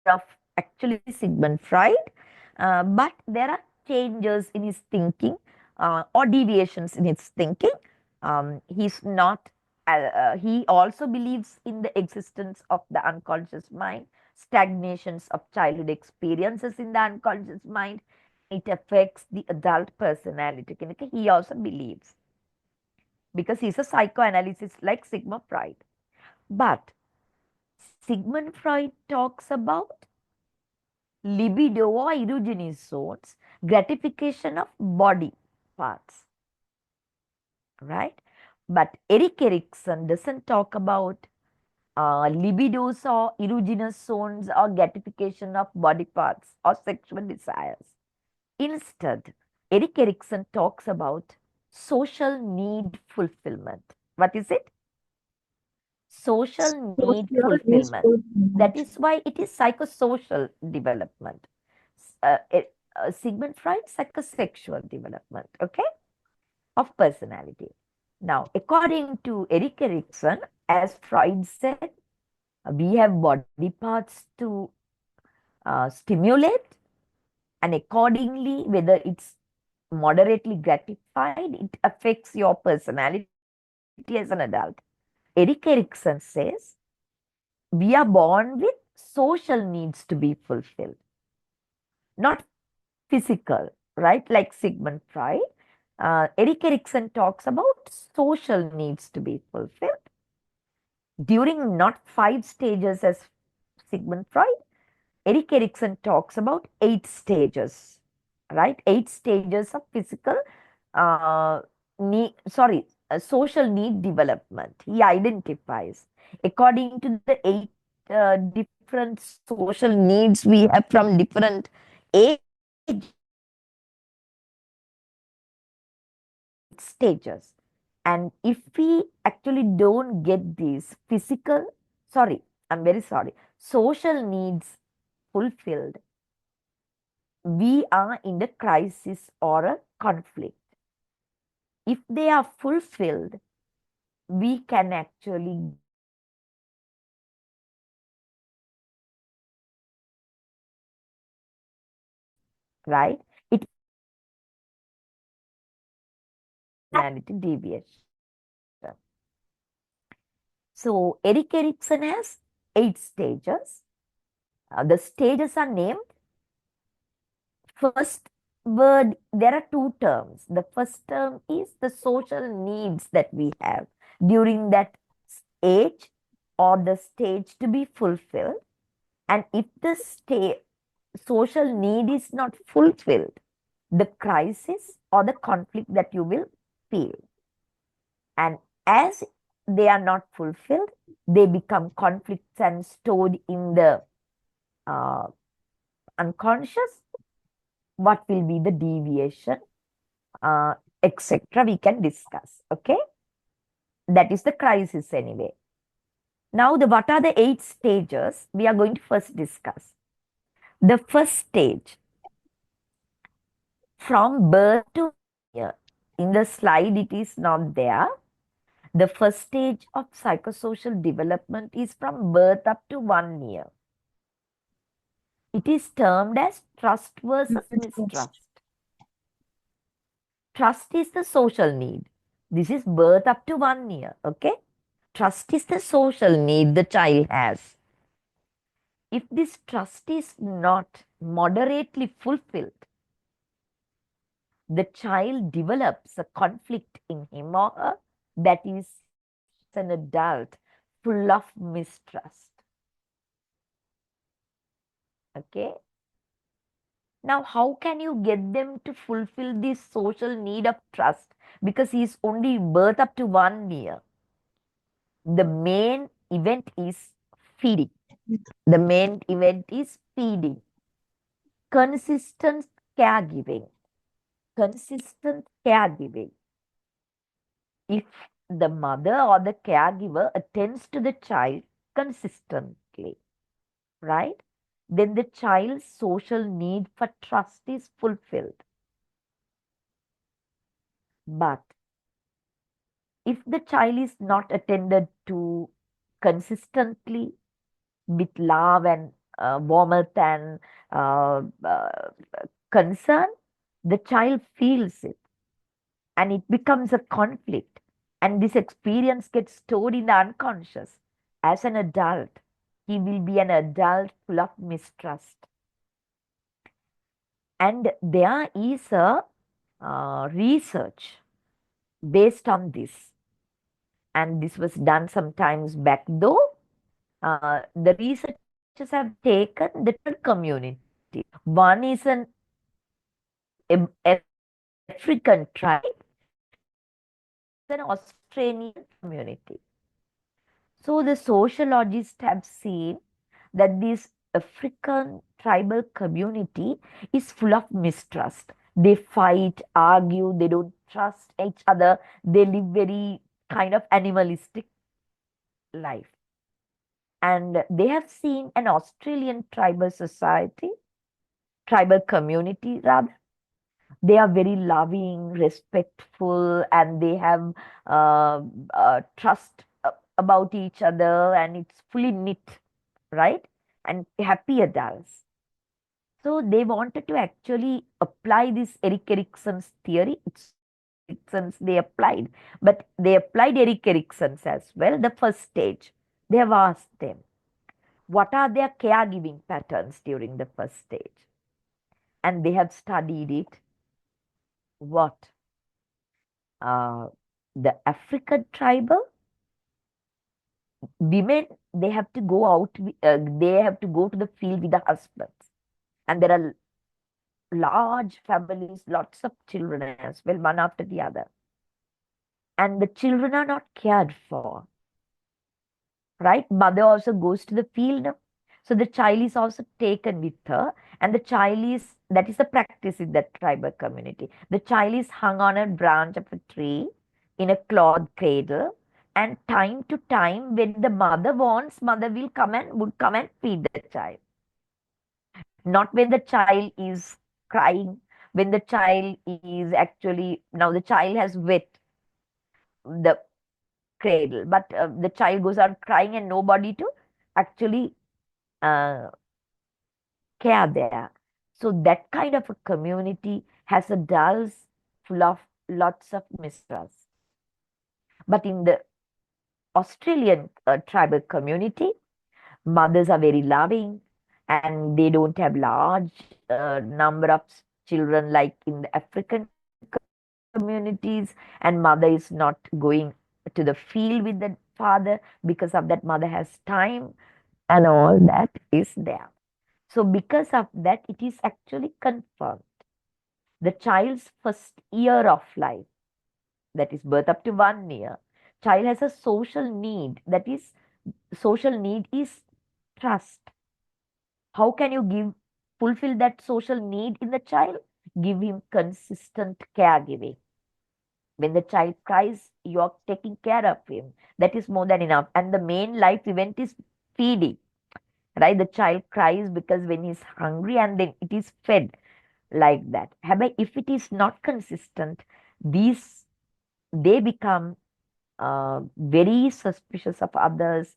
of actually Sigmund Freud, but there are changes in his thinking or deviations in his thinking. He's not. He also believes in the existence of the unconscious mind, stagnations of childhood experiences in the unconscious mind. It affects the adult personality. He also believes because he's a psychoanalyst like Sigmund Freud. But Sigmund Freud talks about libido or erogenous zones, gratification of body parts, right? But Erik Erikson doesn't talk about libidos or erogenous zones or gratification of body parts or sexual desires. Instead, Erik Erikson talks about social need fulfillment. What is it? Social need fulfillment. That is why it is psychosocial development. Sigmund Freud, psychosexual development, okay, of personality. Now, according to Erik Erikson, as Freud said, we have body parts to stimulate, and accordingly, whether it's moderately gratified, it affects your personality as an adult. Erik Erikson says we are born with social needs to be fulfilled, not physical, right? Like Sigmund Freud. Erik Erikson talks about social needs to be fulfilled during not 5 stages as Sigmund Freud. Erik Erikson talks about 8 stages, right? 8 stages of physical social need development. He identifies according to the 8 different social needs we have from different age stages. And if we actually don't get these social needs fulfilled, we are in a crisis or a conflict. If they are fulfilled, we can actually right? It personality deviation. So Erik Erikson has 8 stages. The stages are named. First word, there are 2 terms. The first term is the social needs that we have during that age or the stage to be fulfilled. And if the social need is not fulfilled, the crisis or the conflict that you will feel. And as they are not fulfilled, they become conflicts and stored in the unconscious. What will be the deviation, etc. We can discuss. Okay, that is the crisis anyway. Now, what are the 8 stages? We are going to first discuss. The first stage, from birth to year. In the slide, it is not there. The first stage of psychosocial development is from birth up to 1 year. It is termed as trust versus mistrust. Trust is the social need. This is birth up to 1 year, okay? Trust is the social need the child has. If this trust is not moderately fulfilled, the child develops a conflict in him or her that is an adult full of mistrust. Okay? Now, how can you get them to fulfill this social need of trust? Because he's only birth up to 1 year. The main event is feeding. The main event is feeding. Consistent caregiving. Consistent caregiving. If the mother or the caregiver attends to the child consistently, right? Then the child's social need for trust is fulfilled. But if the child is not attended to consistently with love and warmth and concern, the child feels it and it becomes a conflict. And this experience gets stored in the unconscious. As an adult, he will be an adult full of mistrust. And there is a research based on this. And this was done sometimes back though. The researchers have taken the two community. One is an African tribe, an Australian community. So the sociologists have seen that this African tribal community is full of mistrust. They fight, argue, they don't trust each other. They live very kind of animalistic life. And they have seen an Australian tribal society, tribal community rather. They are very loving, respectful, and they have trust about each other, and it's fully knit, right? And happy adults. So they wanted to actually apply this Erik Erikson's theory. It's Erikson's they applied, but they applied Erik Erikson's as well. The first stage, they have asked them, what are their caregiving patterns during the first stage? And they have studied it. What? The African tribal women, they have to go out, they have to go to the field with the husbands. And there are large families, lots of children as well, one after the other. And the children are not cared for, right? Mother also goes to the field now. So the child is also taken with her, and the child is, that is the practice in that tribal community. The child is hung on a branch of a tree in a cloth cradle, and time to time, when the mother wants, mother will come and would come and feed the child. Not when the child is crying, when the child is actually, now the child has wet the cradle, but the child goes out crying and nobody to actually uh, care there. So that kind of a community has adults full of lots of mistrust. But in the Australian tribal community, mothers are very loving and they don't have large number of children like in the African communities, and mother is not going to the field with the father because of that mother has time, and all that is there. So because of that, it is actually confirmed. The child's first year of life, that is birth up to 1 year, child has a social need. That is, social need is trust. How can you fulfill that social need in the child? Give him consistent caregiving. When the child cries, you are taking care of him. That is more than enough. And the main life event is feeding, right? The child cries because when he's hungry and then it is fed like that. However, if it is not consistent, these they become very suspicious of others,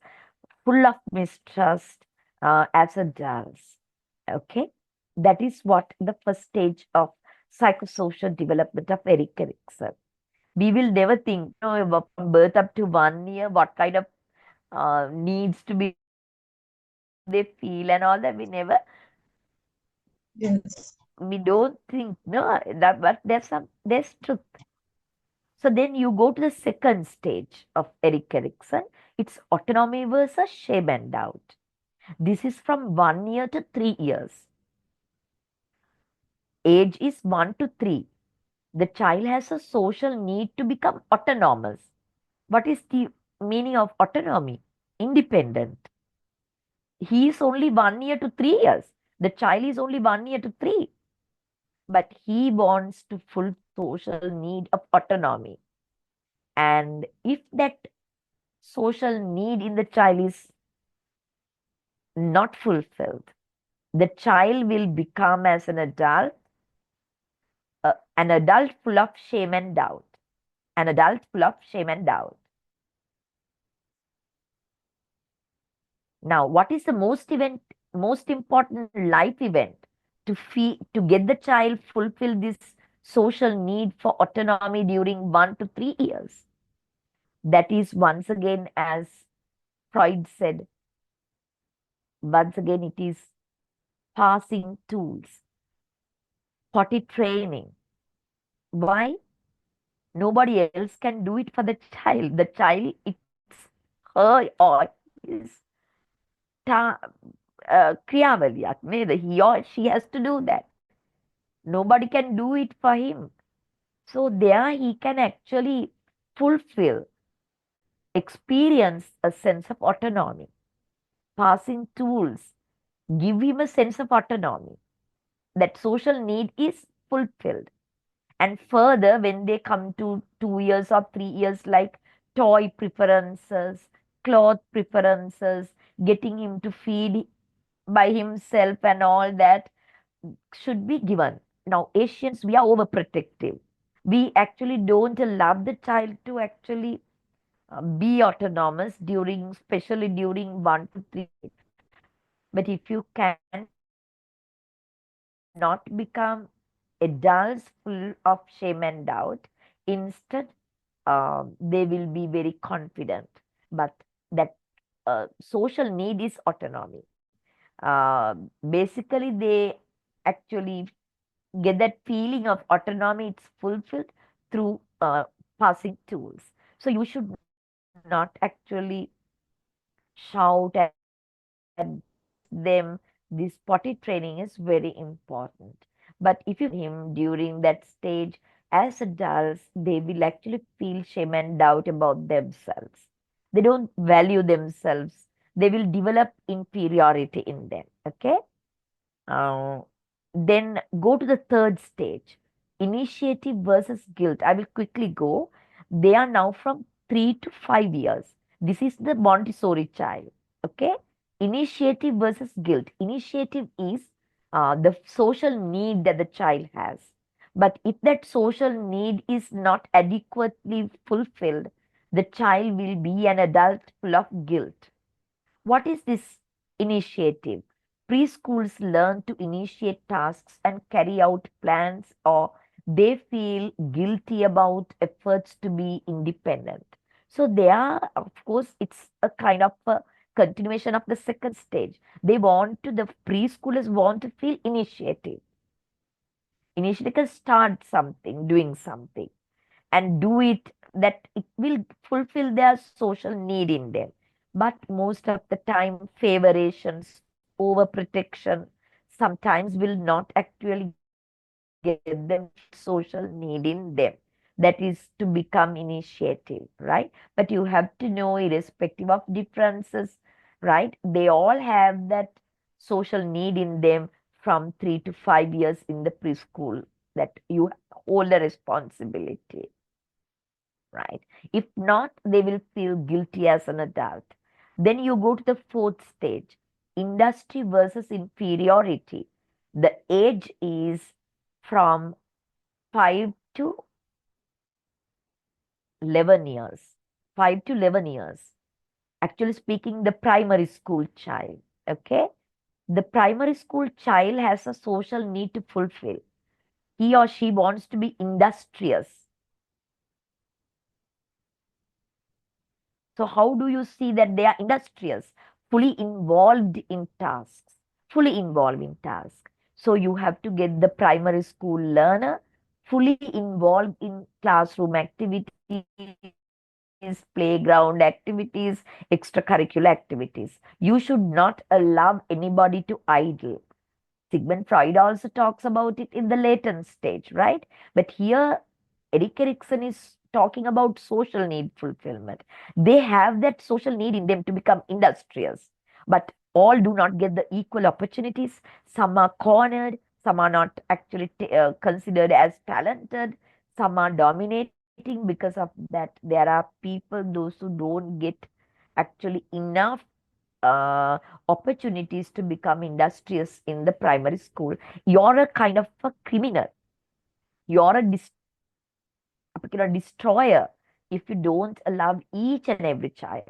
full of mistrust as adults. Okay, that is what the first stage of psychosocial development of Erik Erikson. We will never think, from birth up to 1 year, what kind of needs to be they feel and all that. We never, Yes. we don't think, no, that, but there's truth. So then you go to the second stage of Erik Erikson. It's autonomy versus shame and doubt. This is from 1 year to 3 years. Age is 1 to 3. The child has a social need to become autonomous. What is the meaning of autonomy? Independent. He is only 1 year to 3 years. The child is only 1 year to 3. But he wants to full social need of autonomy. And if that social need in the child is not fulfilled, the child will become as an adult full of shame and doubt. An adult full of shame and doubt. Now, what is the most important life event to get the child fulfill this social need for autonomy during 1 to 3 years? That is, once again, as Freud said, once again, it is passing tools, potty training. Why? Nobody else can do it for the child. The child, it's her or his kriyavali. He or she has to do that. Nobody can do it for him. So there he can actually fulfill experience a sense of autonomy. Passing tools give him a sense of autonomy. That social need is fulfilled. And further, when they come to 2 years or 3 years, like toy preferences, cloth preferences, getting him to feed by himself and all that should be given. Now, Asians, we are overprotective. We actually don't allow the child to actually be autonomous during, especially during 1 to 3. But if you cannot become adults full of shame and doubt, instead, they will be very confident. But that social need is autonomy. Basically, they actually get that feeling of autonomy. It's fulfilled through passing tools. So you should not actually shout at them. This potty training is very important. But if you him during that stage, as adults, they will actually feel shame and doubt about themselves. They don't value themselves. They will develop inferiority in them. Okay. Uh, then go to the third stage, initiative versus guilt. I will quickly go. They are now from 3 to 5 years. This is the Montessori child. Okay. Initiative versus guilt. Initiative is the social need that the child has. But if that social need is not adequately fulfilled, the child will be an adult full of guilt. What is this initiative? Preschools learn to initiate tasks and carry out plans, or they feel guilty about efforts to be independent. So, they are, of course, it's a kind of a continuation of the second stage. The preschoolers want to feel initiative. Initiative can start something, doing something and do it, that it will fulfill their social need in them. But most of the time, favorations, overprotection sometimes will not actually get them to fulfill that social need in them. That is to become initiative, right? But you have to know, irrespective of differences, right? They all have that social need in them from 3 to 5 years in the preschool, that you hold a responsibility, right? If not, they will feel guilty as an adult. Then you go to the fourth stage, industry versus inferiority. The age is from 5 to 11 years. 5 to 11 years. Actually speaking, the primary school child. Okay? The primary school child has a social need to fulfill. He or she wants to be industrious. So how do you see that they are industrious, fully involved in tasks, fully involved in tasks? So you have to get the primary school learner fully involved in classroom activities, playground activities, extracurricular activities. You should not allow anybody to idle. Sigmund Freud also talks about it in the latent stage, right? But here, Erik Erikson is talking about social need fulfillment. They have that social need in them to become industrious, but all do not get the equal opportunities. Some are cornered, some are not actually considered as talented, some are dominating because of that. There are people, those who don't get actually enough opportunities to become industrious in the primary school. You're a kind of a criminal. You're a particular destroyer if you don't allow each and every child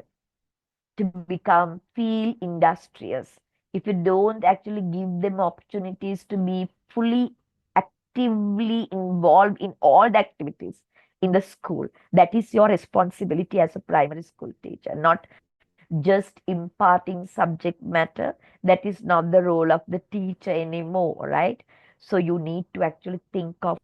to become feel industrious. If you don't actually give them opportunities to be fully actively involved in all the activities in the school, that is your responsibility as a primary school teacher, not just imparting subject matter. That is not the role of the teacher anymore, right? So you need to actually think of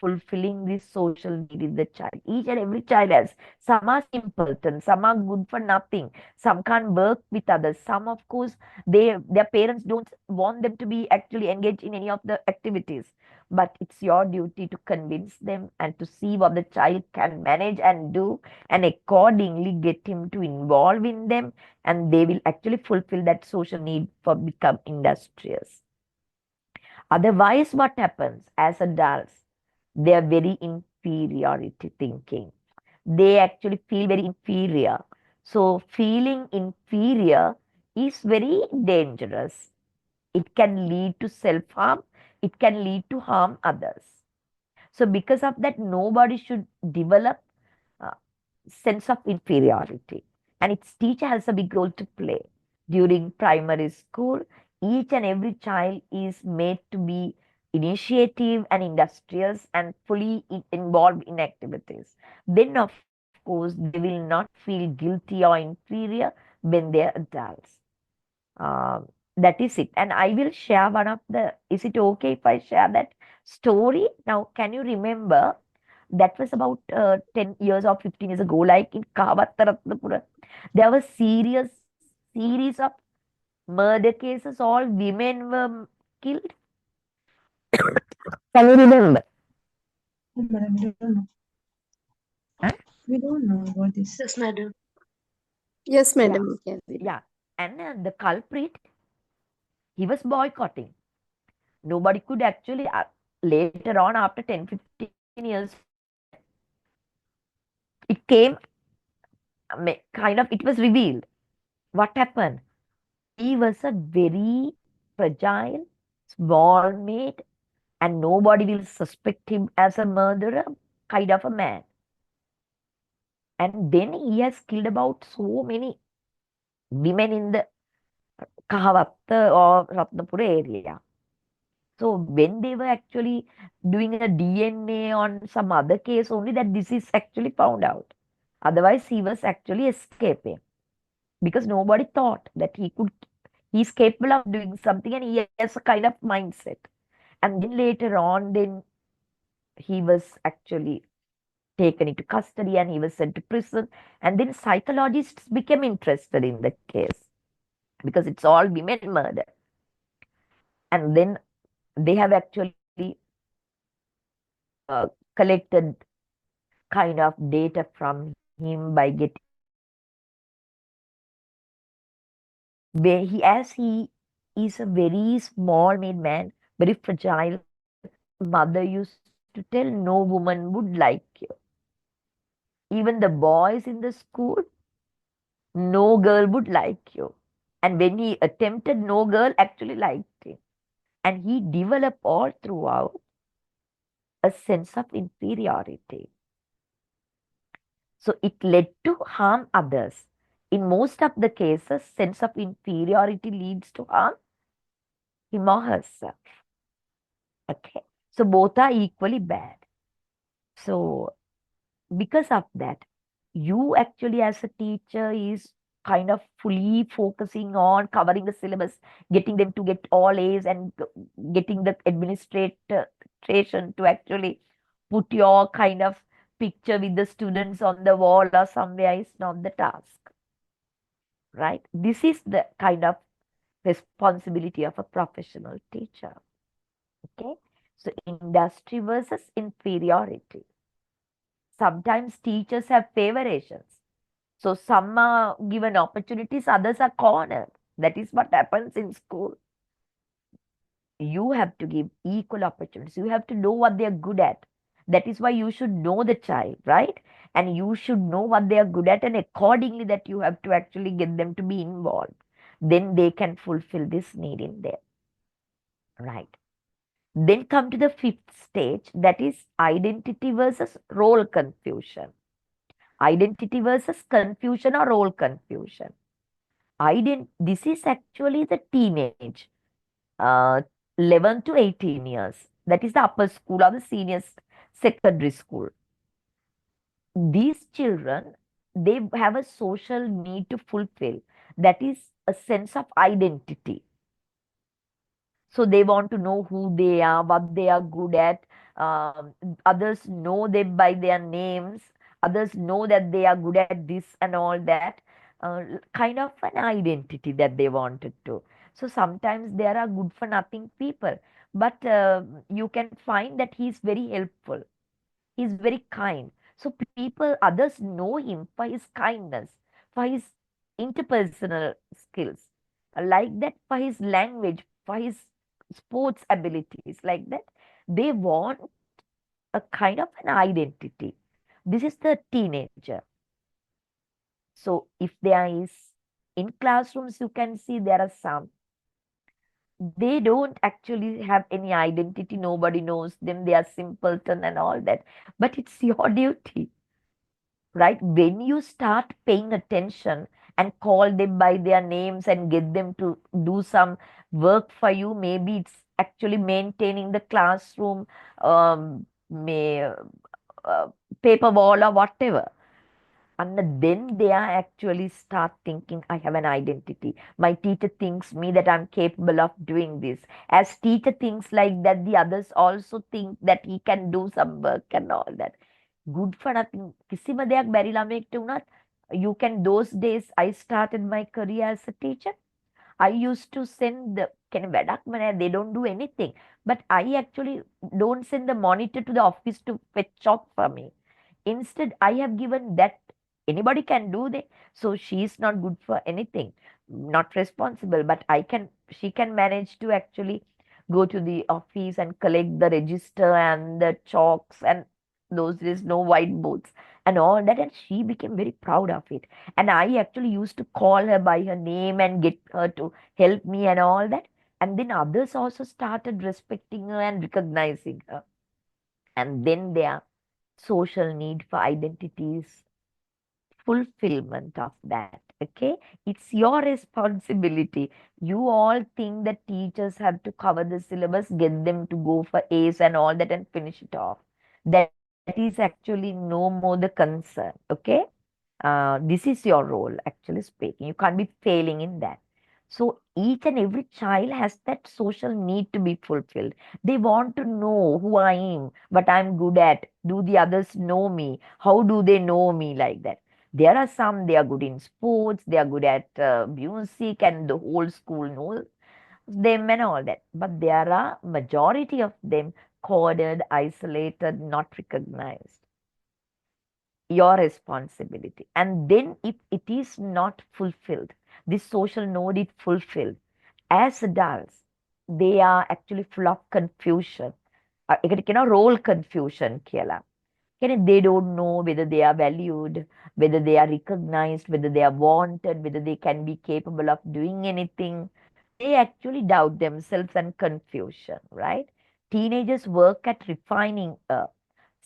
fulfilling this social need in the child. Each and every child has. Some are simpleton, some are good for nothing, some can't work with others. Some, of course, their parents don't want them to be actually engaged in any of the activities. But it's your duty to convince them and to see what the child can manage and do, and accordingly get him to involve in them, and they will actually fulfill that social need for become industrious. Otherwise, what happens as adults? They are very inferiority thinking. They actually feel very inferior. So, feeling inferior is very dangerous. It can lead to self harm, it can lead to harm others. So, because of that, nobody should develop uh, sense of inferiority. And its teacher has a big role to play. During primary school, each and every child is made to be initiative and industrious and fully involved in activities. Then, of course, they will not feel guilty or inferior when they're adults. Um, that is it. And I will share one of the, is it okay if I share that story? Now, can you remember? That was about 10 years or 15 years ago, like in Kavattaratnapura. There was series of murder cases, all women were killed. Can you remember? Oh, madam, we don't know. Huh? We don't know about this. Yes, madam. Yes, Yeah, madam. Yeah. yeah. And the culprit, he was boycotting. Nobody could actually, later on, after 10, 15 years, it came, kind of, it was revealed. What happened? He was a very fragile, small made, and nobody will suspect him as a murderer, kind of a man. And then he has killed about so many women in the Kahavatta or Ratnapura area. So when they were actually doing a DNA on some other case, only that this is actually found out. Otherwise, he was actually escaping because nobody thought that he's capable of doing something, and he has a kind of mindset. And then later on, then he was actually taken into custody and he was sent to prison. And then psychologists became interested in the case because it's all women murder. And then they have actually collected kind of data from him by getting where he, as he is a very small made man, very fragile. Mother used to tell, no woman would like you. Even the boys in the school, no girl would like you. And when he attempted, no girl actually liked him. And he developed all throughout a sense of inferiority. So it led to harm others. In most of the cases, sense of inferiority leads to harm him or herself. Okay. So both are equally bad. So because of that, you actually as a teacher is kind of fully focusing on covering the syllabus, getting them to get all A's, and getting the administration to actually put your kind of picture with the students on the wall or somewhere is not the task, right? This is the kind of responsibility of a professional teacher. Okay, so industry versus inferiority. Sometimes teachers have favorations. So some are given opportunities, others are cornered. That is what happens in school. You have to give equal opportunities. You have to know what they are good at. That is why you should know the child, right? And you should know what they are good at, and accordingly that you have to actually get them to be involved. Then they can fulfill this need in there, right? Then come to the fifth stage, that is identity versus role confusion. Identity versus confusion or role confusion. This is actually the teenage, uh, 11 to 18 years. That is the upper school or the senior secondary school. These children, they have a social need to fulfill. That is a sense of identity. So they want to know who they are, what they are good at, Others know them by their names, others know that they are good at this and all that, kind of an identity that they wanted to. So sometimes there are good for nothing people, but you can find that he's very helpful, he's very kind. So people, others know him for his kindness, for his interpersonal skills, like that, for his language, for his sports abilities, like that. They want a kind of an identity. This is the teenager. So if there is, in classrooms you can see there are some, they don't actually have any identity, nobody knows them, they are simpleton and all that. But it's your duty, right? When you start paying attention and call them by their names and get them to do some work for you, maybe it's actually maintaining the classroom, may paper wall or whatever. And then they are actually start thinking, I have an identity. My teacher thinks me that I'm capable of doing this. As teacher thinks like that, the others also think that he can do some work and all that. Good for nothing. කිසිම දෙයක් බැරි ළමයෙක්ට වුණත්, you can, those days I started my career as a teacher. I used to send the can වැඩක්ම නෑ, they don't do anything. But I actually don't send the monitor to the office to fetch chalk for me. Instead, I have given that anybody can do that. So she is not good for anything, not responsible, but she can manage to actually go to the office and collect the register and the chalks, and those days no whiteboards and all that. And she became very proud of it. And I actually used to call her by her name and get her to help me and all that. And then others also started respecting her and recognizing her. And then their social need for identities, fulfillment of that. Okay, it's your responsibility. You all think that teachers have to cover the syllabus, get them to go for A's and all that and finish it off. That is actually no more the concern. Okay, this is your role, actually speaking. You can't be failing in that. So each and every child has that social need to be fulfilled. They want to know who I am, what I'm good at. Do the others know me? How do they know me, like that? There are some, they are good in sports, they are good at music, and the whole school knows them and all that. But there are majority of them coded, isolated, not recognized. Your responsibility. And then if it is not fulfilled, this social node is fulfilled, as adults, they are actually full of confusion. එකට කියනවා role confusion කියලා. They don't know whether they are valued, whether they are recognized, whether they are wanted, whether they can be capable of doing anything. They actually doubt themselves and confusion, right? Teenagers work at refining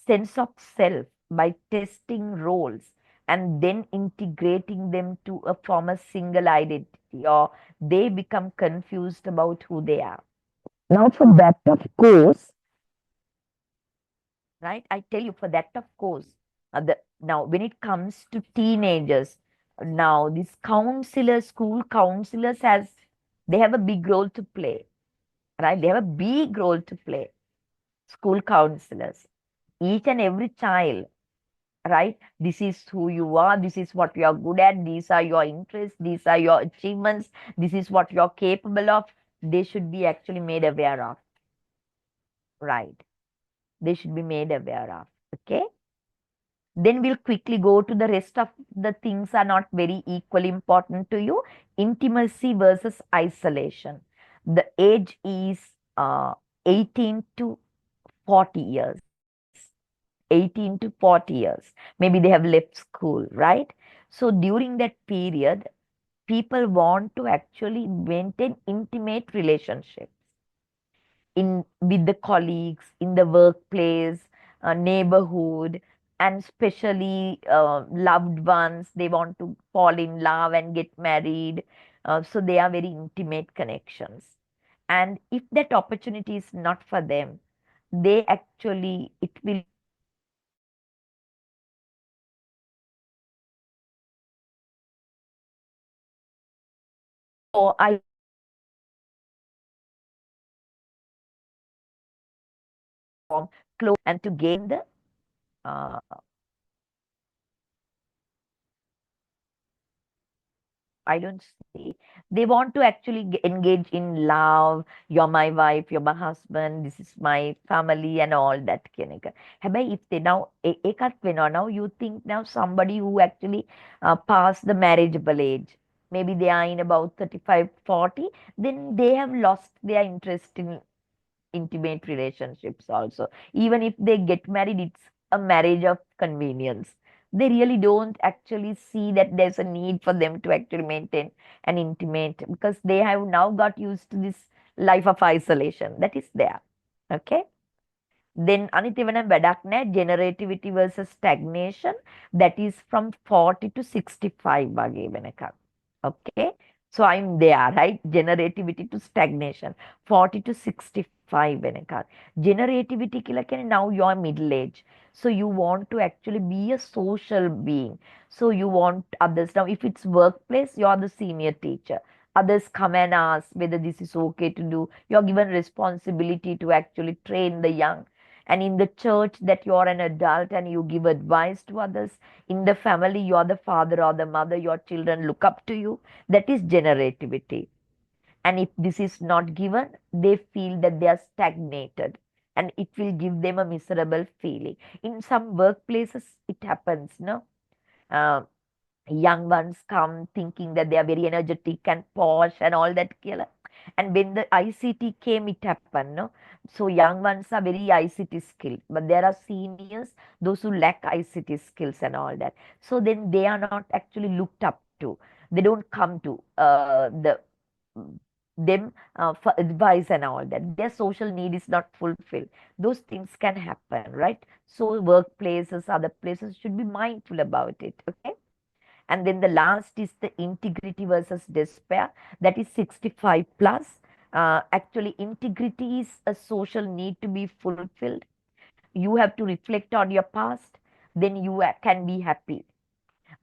sense of self by testing roles and then integrating them to form a single identity, or they become confused about who they are. Now, for that, of course, right? I tell you, for that, of course, now when it comes to teenagers, now these counselors, school counselors, they have a big role to play, right? They have a big role to play. School counselors, each and every child, right? This is who you are, this is what you are good at, these are your interests, these are your achievements, this is what you're capable of. They should be actually made aware of, right? They should be made aware of. Okay, then we'll quickly go to the rest of the things are not very equally important to you. Intimacy versus isolation. The age is 18 to 40 years. 18 to 40 years. Maybe they have left school, right? So during that period, people want to actually maintain intimate relationships in with the colleagues, in the workplace, neighborhood, and especially loved ones. They want to fall in love and get married. So they are very intimate connections. And if that opportunity is not for them, they actually, it will be or I and to gain the uh, I don't see. They want to actually engage in love. You're my wife, you're my husband, this is my family and all that කියන එක. හැබැයි if they now ඒකත් වෙනවා now you think now somebody who actually passed the marriageable age, maybe they are in about 35, 40, then they have lost their interest in intimate relationships also. Even if they get married, it's a marriage of convenience. They really don't actually see that there's a need for them to actually maintain an intimate, because they have now got used to this life of isolation that is there. Okay. Then අනිත් එවන වැඩක් නැහැ. Generativity versus stagnation, that is from 40 to 65 වගේ වෙනකම්. Okay. So I'm there, right? Generativity to stagnation, 40 to 65 වෙනකම්. Generativity කියලා කියන්නේ now you're middle age. So you want to actually be a social being. So you want others. Now if it's workplace, you're the senior teacher. Others come and ask whether this is okay to do. You're given responsibility to actually train the young. And in the church, that you're an adult and you give advice to others. In the family, you're the father or the mother, your children look up to you. That is generativity. And if this is not given, they feel that they are stagnated, and it will give them a miserable feeling. In some workplaces it happens, no. uh, Young ones come thinking that they are very energetic and posh and all that කියලා. And when the ICT came, it happened, no. So young ones are very ICT skilled, but there are seniors, those who lack ICT skills and all that. So then they are not actually looked up to. They don't come to them for advice and all that. Their social need is not fulfilled. Those things can happen, right? So workplaces, other places should be mindful about it. Okay. And then the last is the integrity versus despair, that is 65 plus. Actually, integrity is a social need to be fulfilled. You have to reflect on your past, then you can be happy.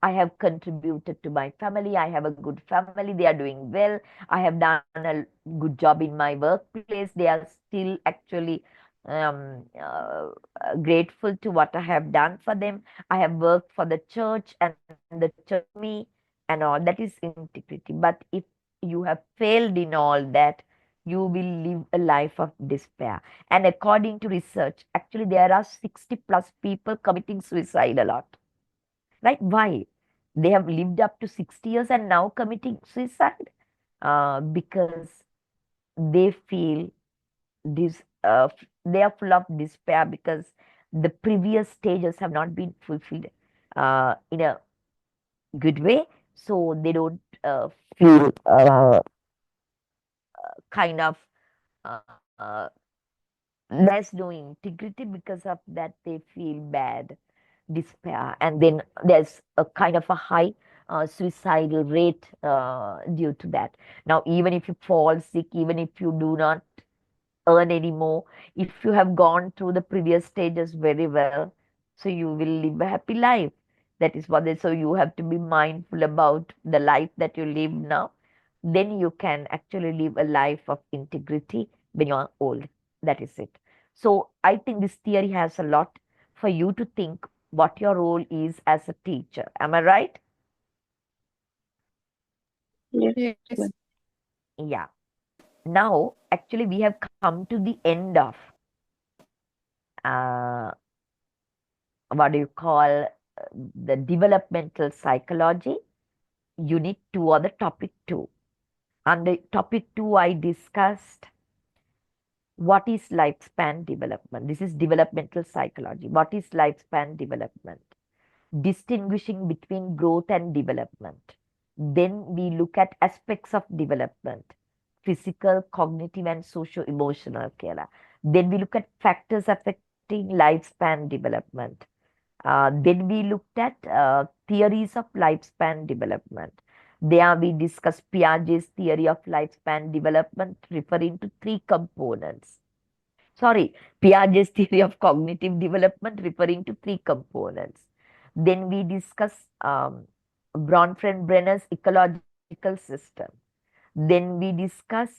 I have contributed to my family. I have a good family. They are doing well. I have done a good job in my workplace. They are still actually grateful to what I have done for them. I have worked for the church and the church me and all. That is integrity. But if you have failed in all that, you will live a life of despair. And according to research, actually there are 60 plus people committing suicide a lot. Right? Why? They have lived up to 60 years and now committing suicide because they feel this. They are full of despair because the previous stages have not been fulfilled in a good way. So they don't feel kind of uh, uh, there's no integrity. Because of that, they feel bad, despair, and then there's a kind of a high suicidal rate due to that. Now, even if you fall sick, even if you do not earn anymore, if you have gone through the previous stages very well, so you will live a happy life. That is what they, so you have to be mindful about the life that you live now. Then you can actually live a life of integrity when you are old. That is it. So I think this theory has a lot for you to think what your role is as a teacher. Am I right? Yes. Yeah. Now, actually, we have come to the end of uh, what do you call the developmental psychology, unit 2 or the topic 2. Under topic 2, I discussed what is lifespan development. This is developmental psychology. What is lifespan development? Distinguishing between growth and development. Then we look at aspects of development, physical, cognitive, and socio-emotional care. Then we look at factors affecting lifespan development. Then we looked at theories of lifespan development. There we discussed Piaget's theory of lifespan development, referring to three components. Sorry, Piaget's theory of cognitive development, referring to three components. Then we discuss Bronfenbrenner's ecological system. Then we discuss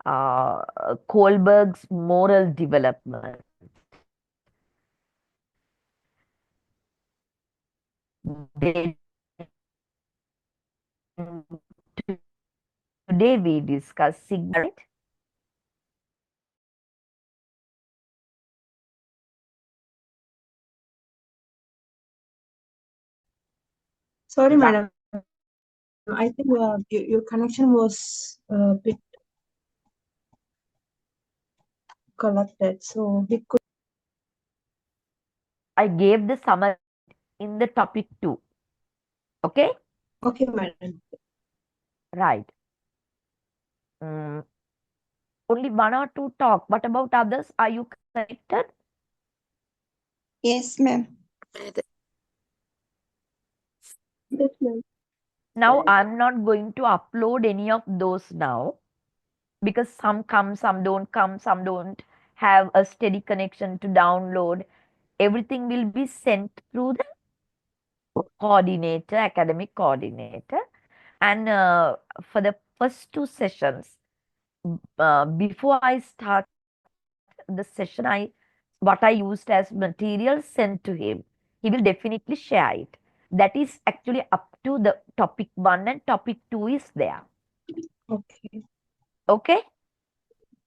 Kohlberg's moral development. Then today we discuss sigma, right? Sorry, Ra- madam. I think your connection was a bit corrupted, so we could. I gave the summary in the topic 2. Okay? Okay, madam. Right. Only one or two talk. What about others? Are you connected? Yes, ma'am. Yes, ma'am. Now I'm not going to upload any of those now because some come, some don't come, some don't have a steady connection to download. Everything will be sent through the coordinator, academic coordinator. And for the first 2 sessions, before I start the session, what I used as material sent to him, he will definitely share it. That is actually up to the topic 1 and topic 2 is there. Okay. Okay?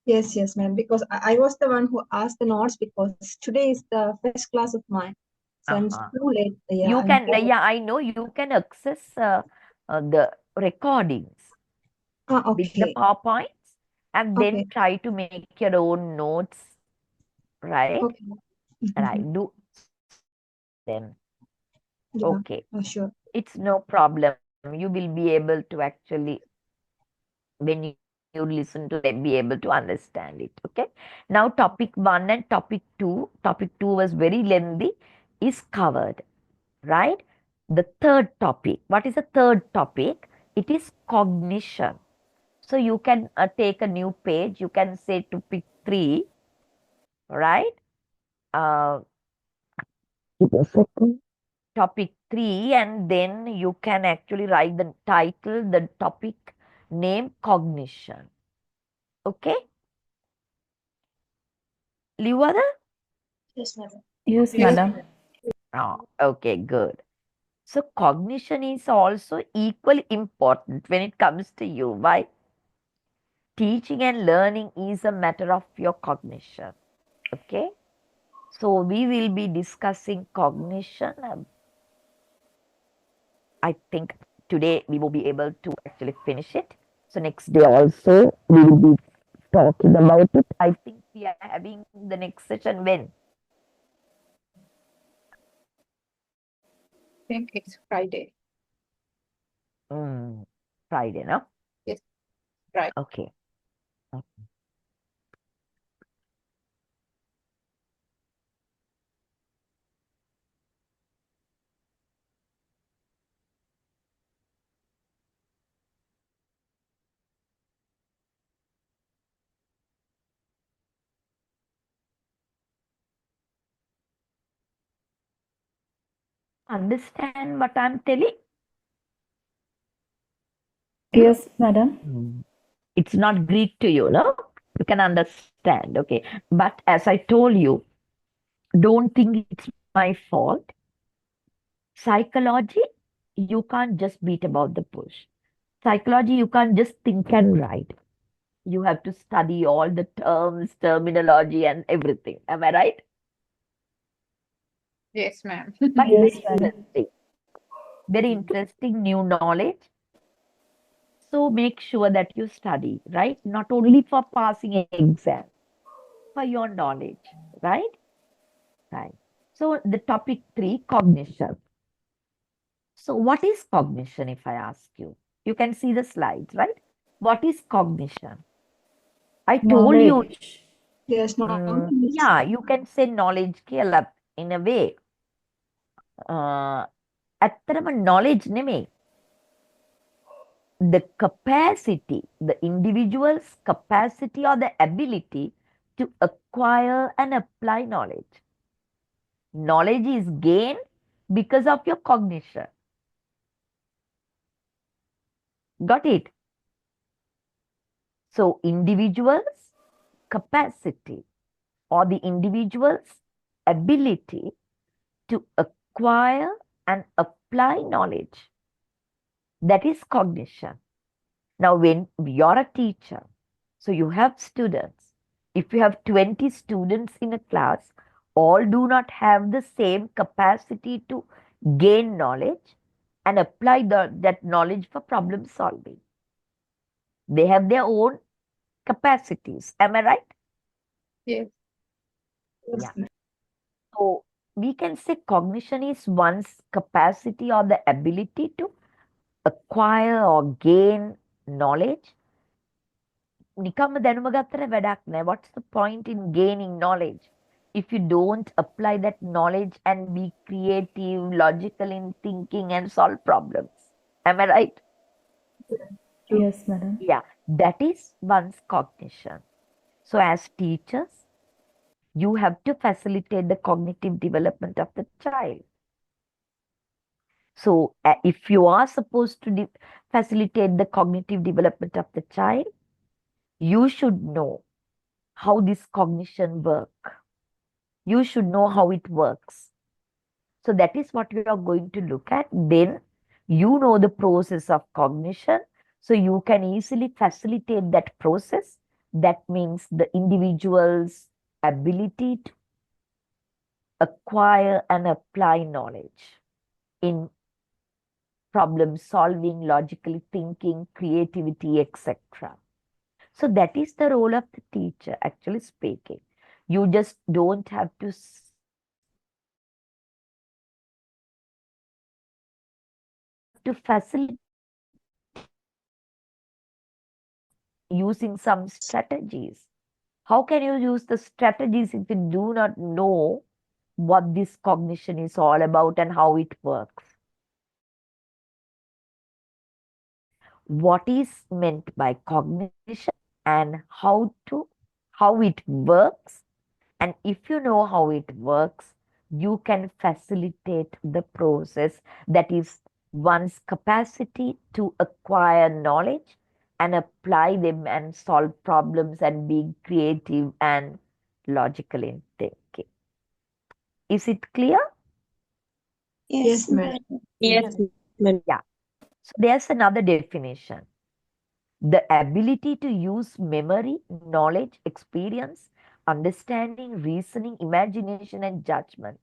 Yes, yes, ma'am. Because I was the one who asked the notes because today is the first class of mine. So I'm Uh-huh. too late. Yeah, You I'm can, bored. yeah, I know you can access the recordings with the Okay. PowerPoints and then Okay. try to make your own notes, right? Okay. Right. Do them. Yeah, Okay. sure. It's no problem. You will be able to actually, when you listen to them, be able to understand it. Okay. Now, topic 1 and topic 2 was very lengthy, is covered, right? The third topic. What is the third topic? It is cognition. So you can take a new page. You can say topic 3, right? Uh, topic 3, and then you can actually write the title, the topic name, cognition. Okay? Liwada? Yes, madam. Yes, Yes. madam. Oh, okay, good. So cognition is also equally important when it comes to you. Why? Teaching and learning is a matter of your cognition. Okay? So we will be discussing cognition. I think today we will be able to actually finish it. So next day also we will be talking about it. I think we are having the next session when? I think it's Friday. Friday, no? Yes, right. Okay. Understand what I'm telling? Yes, madam. It's not Greek to you, no? You can understand, okay. But as I told you, don't think it's my fault. Psychology, you can't just beat about the bush. Psychology, you can't just think and write. You have to study all the terms, terminology, and everything. Am I right? Yes, ma'am. But Yes, very madam. interesting. Very interesting new knowledge. So make sure that you study, right? Not only for passing an exam, for your knowledge, right? Right. So the topic 3, cognition. So what is cognition if I ask you? You can see the slides, right? What is cognition? I told you, Knowledge. Yes, no. yeah, you can say knowledge කියලා in a way. ඇත්තටම knowledge නෙමෙයි. The capacity, the individual's capacity or the ability to acquire and apply knowledge. Knowledge is gained because of your cognition. Got it? So, individual's capacity or the individual's ability to acquire and apply knowledge. That is cognition. Now, when you're a teacher, so you have students. If you have 20 students in a class, all do not have the same capacity to gain knowledge and apply that knowledge for problem solving. They have their own capacities. Am I right? Yes. Yes, Yeah. ma'am. So we can say cognition is one's capacity or the ability to acquire or gain knowledge. නිකම්ම දැනුම ගත්තට වැඩක් නෑ. What's the point in gaining knowledge if you don't apply that knowledge and be creative, logical in thinking and solve problems? Am I right? Yes, madam. Yeah, that is one's cognition. So as teachers, you have to facilitate the cognitive development of the child. So if you are supposed to facilitate the cognitive development of the child, you should know how this cognition works. You should know how it works. So that is what we are going to look at. Then you know the process of cognition, so you can easily facilitate that process. That means the individual's ability to acquire and apply knowledge in problem solving, logically thinking, creativity, etc. So that is the role of the teacher, actually speaking. You just don't have to facilitate using some strategies. How can you use the strategies if you do not know what this cognition is all about and how it works? What is meant by cognition and how it works? And if you know how it works, you can facilitate the process, that is one's capacity to acquire knowledge and apply them and solve problems and be creative and logical in thinking. Is it clear? Yes, ma'am. Yes. Yeah. So there's another definition. The ability to use memory, knowledge, experience, understanding, reasoning, imagination, and judgment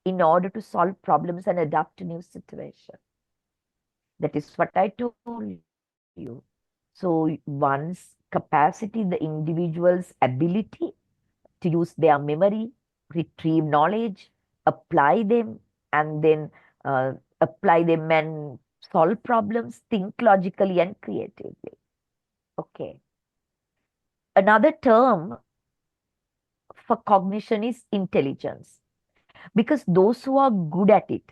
in order to solve problems and adapt to new situations. That is what I told you. So one's capacity, the individual's ability to use their memory, retrieve knowledge, apply them, and then apply them and solve problems, think logically and creatively. Okay. Another term for cognition is intelligence, because those who are good at it,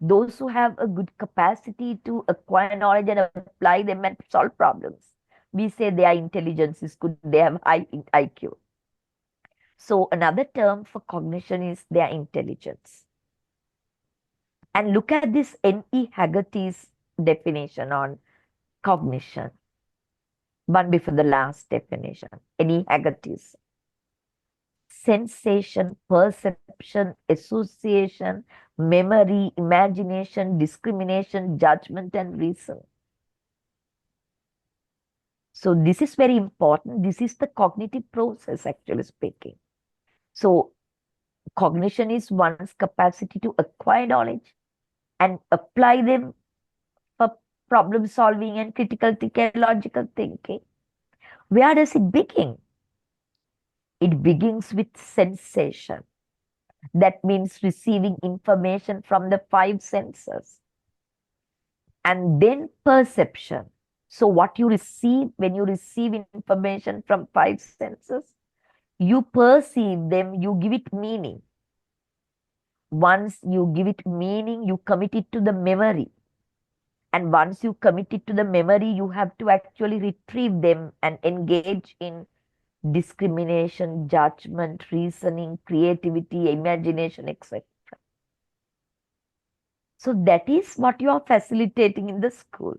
those who have a good capacity to acquire knowledge and apply them and solve problems, we say their intelligence is good, they have high IQ. So another term for cognition is their intelligence. And look at this N.E. Haggerty's definition on cognition. One before the last definition, N.E. Haggerty's. Sensation, perception, association, memory, imagination, discrimination, judgment, and reason. So this is very important. This is the cognitive process, actually speaking. So cognition is one's capacity to acquire knowledge and apply them for problem solving and critical thinking, logical thinking. Where does it begin? It begins with sensation. That means receiving information from the five senses. And then perception. So what you receive, when you receive information from five senses, you perceive them, you give it meaning. Once you give it meaning, you commit it to the memory. And once you commit it to the memory, you have to actually retrieve them and engage in discrimination, judgment, reasoning, creativity, imagination, etc. So that is what you are facilitating in the school.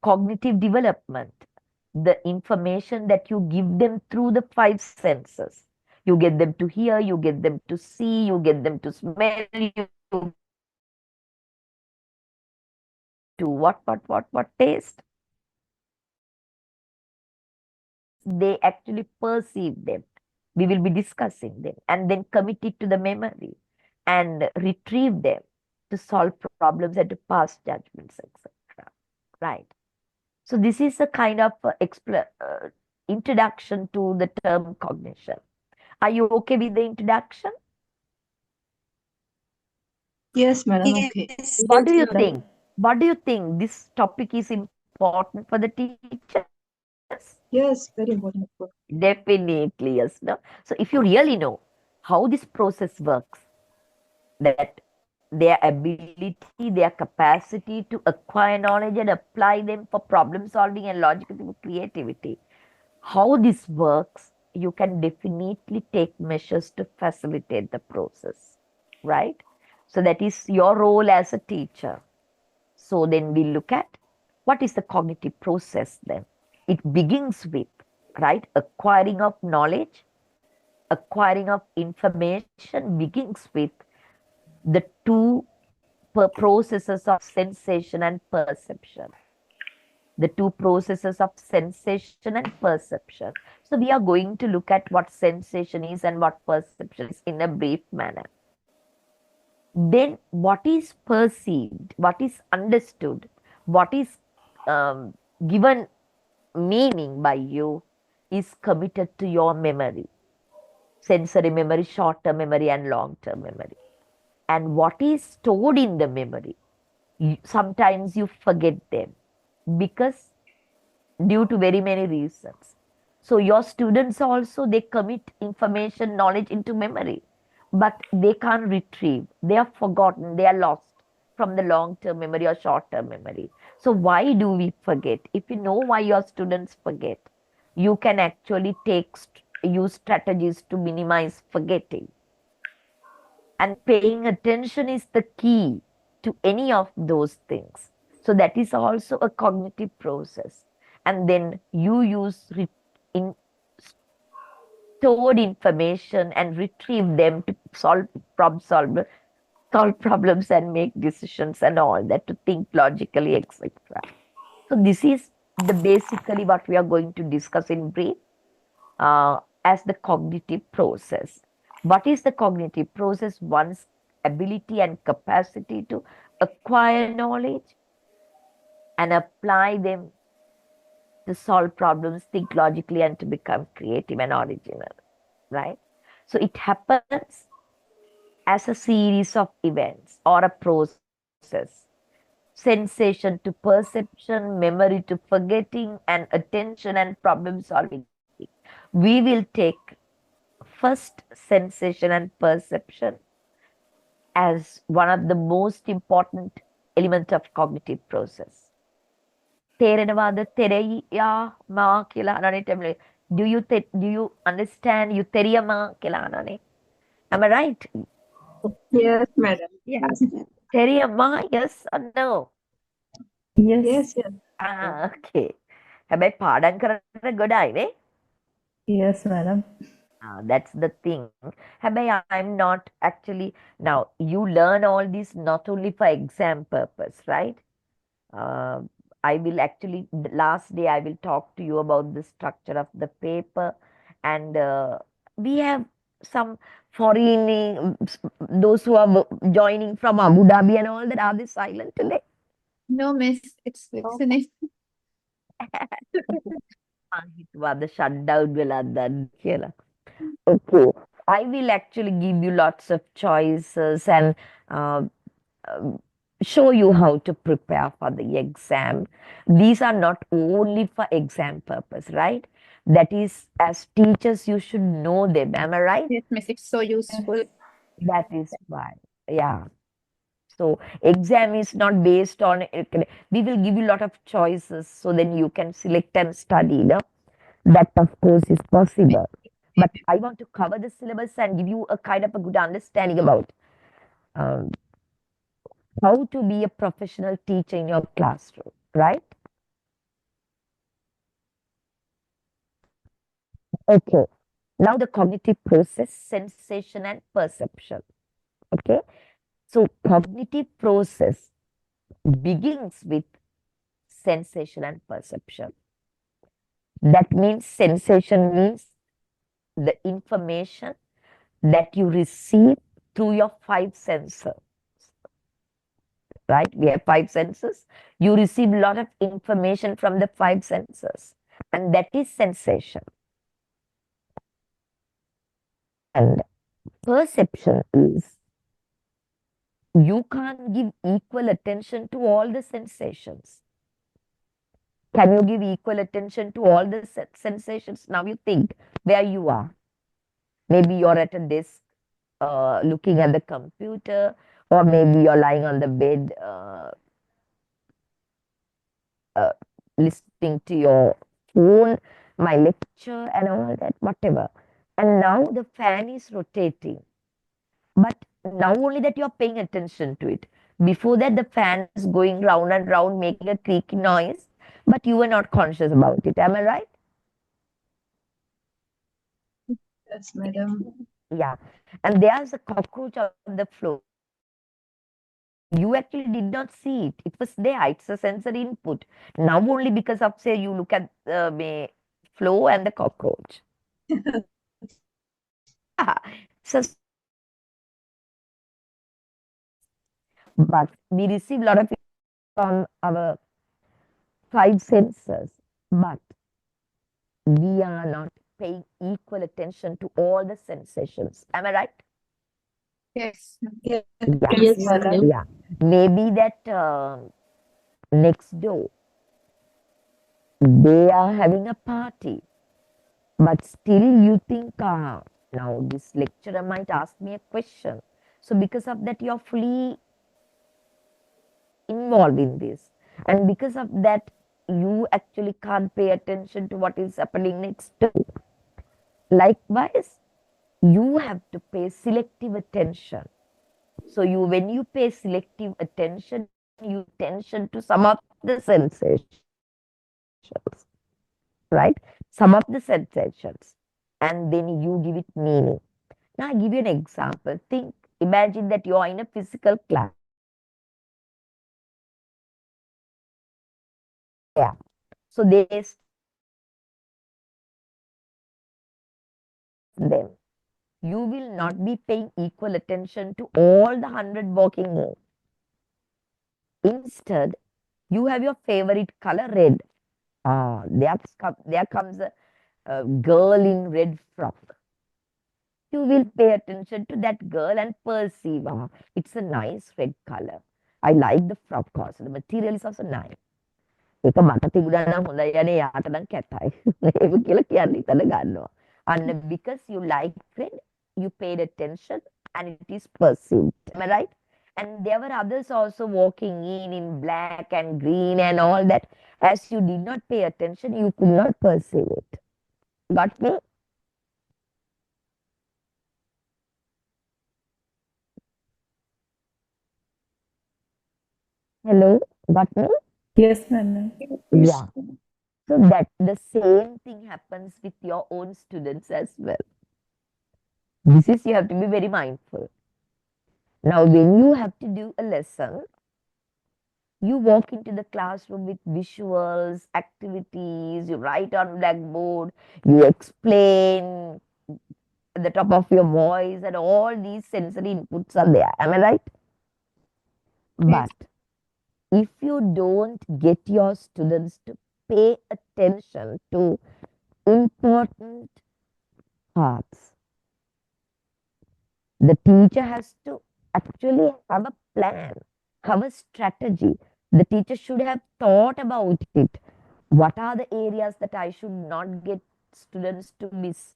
Cognitive development, the information that you give them through the five senses. You get them to hear, you get them to see, you get them to smell, you to what taste? They actually perceive them. We will be discussing them and then commit it to the memory and retrieve them to solve problems and to pass judgments, etc. Right. So this is a kind of introduction to the term cognition. Are you okay with the introduction? Yes, madam. Okay. Yes. What do you Madam. think? What do you think this topic is important for the teachers? Yes, very important. Definitely, yes. No? So if you really know how this process works, that their ability, their capacity to acquire knowledge and apply them for problem solving and logical creativity, how this works, you can definitely take measures to facilitate the process, right? So that is your role as a teacher. So then we look at what is the cognitive process then. It begins with, right, acquiring of knowledge, acquiring of information begins with the two processes of sensation and perception. The two processes of sensation and perception. So we are going to look at what sensation is and what perception is in a brief manner. Then what is perceived, what is understood, what is given meaning by you is committed to your memory. Sensory memory, short-term memory, and long-term memory. And what is stored in the memory, sometimes you forget them because due to very many reasons. So your students also, they commit information, knowledge into memory, but they can't retrieve. They are forgotten. They are lost from the long-term memory or short-term memory. So why do we forget? If you know why your students forget, you can actually use strategies to minimize forgetting. And paying attention is the key to any of those things. So that is also a cognitive process. And then you use in stored information and retrieve them to solve problems and make decisions and all that, to think logically, etc. So this is the basically what we are going to discuss in brief as the cognitive process. What is the cognitive process? One's ability and capacity to acquire knowledge and apply them to solve problems, think logically, and to become creative and original, right? So it happens as a series of events or a process. Sensation to perception, memory to forgetting, and attention and problem solving. We will take first sensation and perception as one of the most important element of cognitive process. තේරෙනවාද තෙරෙයියා මා කියලා අනනේ temple. Do you understand? You තෙරියමා කියලා අනනේ. Am I right? Yes, madam. Yeah. Yes, madam. තෙරියමා, yes or no? Yes. Yes, yes. Okay. හැබැයි පාඩම් කරන්න ගොඩායි නේ? Yes, madam. That's the thing. හැබැයි I'm not actually, now you learn all this not only for exam purpose, right? I will actually, the last day I will talk to you about the structure of the paper, and we have some foreign, those who are joining from Abu Dhabi and all that. Are they silent today? No, miss, it's listening. හිතුවාද shutdown වෙලාද කියලා. Okay. I will actually give you lots of choices and uh, show you how to prepare for the exam. These are not only for exam purpose, right? That is, as teachers, you should know them. Am I right? Yes, miss, it's so useful. That is why. Yeah. So exam is not based on, we will give you a lot of choices so then you can select and study. No? That of course is possible. But I want to cover the syllabus and give you a kind of a good understanding about um, how to be a professional teacher in your classroom, right? Okay. Now the cognitive process, sensation and perception. Okay. So cognitive process begins with sensation and perception. That means sensation means the information that you receive through your five senses, right? We have five senses. You receive a lot of information from the five senses, and that is sensation. And perception is you can't give equal attention to all the sensations. Can you give equal attention to all the sensations? Now you think where you are. Maybe you're at a desk looking at the computer, or maybe you're lying on the bed uh, listening to your phone, my lecture, and all that, whatever. And now the fan is rotating. But now only that you're paying attention to it. Before that, the fan is going round and round, making a creaky noise, but you were not conscious about it. Am I right? Yes, madam. Yeah. And there's a cockroach on the floor. You actually did not see it. It was there. It's a sensory input. Now only because of, say, you look at the floor and the cockroach. So, but we receive a lot of from our five senses, but we are not paying equal attention to all the sensations. Am I right? Yes. Yes, Yeah. Yes, yes, madam. Yeah. Maybe that next door they are having a party, but still you think, now this lecturer might ask me a question. So because of that, you're fully involved in this, and because of that, you actually can't pay attention to what is happening next door. Likewise, you have to pay selective attention. So you, when you pay selective attention, you pay attention to some of the sensations, right? Some of the sensations, and then you give it meaning. Now I give you an example. Think, imagine that you are in a physical class. Yeah. So they them. You will not be paying equal attention to all the 100 walking moves. Instead, you have your favorite color, red. There comes a girl in red frock. You will pay attention to that girl and perceive, it's a nice red color. I like the frock also. The material is also nice. ඒක මට තිබුණා නම් හොඳයි යන්නේ යාට නම් කැතයි. ඒක කියලා කියන්න හිතන ගන්නවා. And because you like red, you paid attention and it is perceived. Am I right? And there were others also walking in black and green and all that. As you did not pay attention, you could not perceive it. Got me? Hello? Got me? Yes, madam. Yeah. So that the same thing happens with your own students as well. This is, you have to be very mindful. Now, when you have to do a lesson, you walk into the classroom with visuals, activities, you write on blackboard, you explain at the top of your voice, and all these sensory inputs are there. Am I right? But if you don't get your students to pay attention to important parts, the teacher has to actually have a plan, have a strategy. The teacher should have thought about it. What are the areas that I should not get students to miss?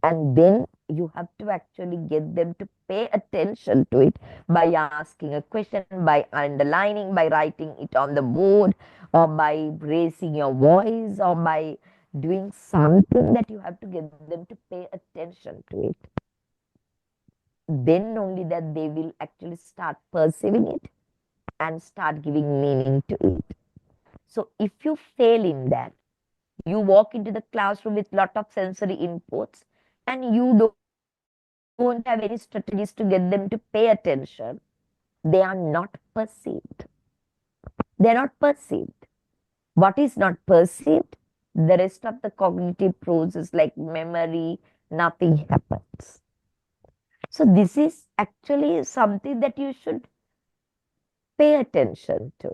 And then you have to actually get them to pay attention to it by asking a question, by underlining, by writing it on the board, or by raising your voice, or by doing something that you have to get them to pay attention to it. Then only that they will actually start perceiving it and start giving meaning to it. So if you fail in that, you walk into the classroom with lot of sensory inputs and you don't have any strategies to get them to pay attention, They are not perceived. They are not perceived. What is not perceived? The rest of the cognitive process like memory, nothing happens. So this is actually something that you should pay attention to.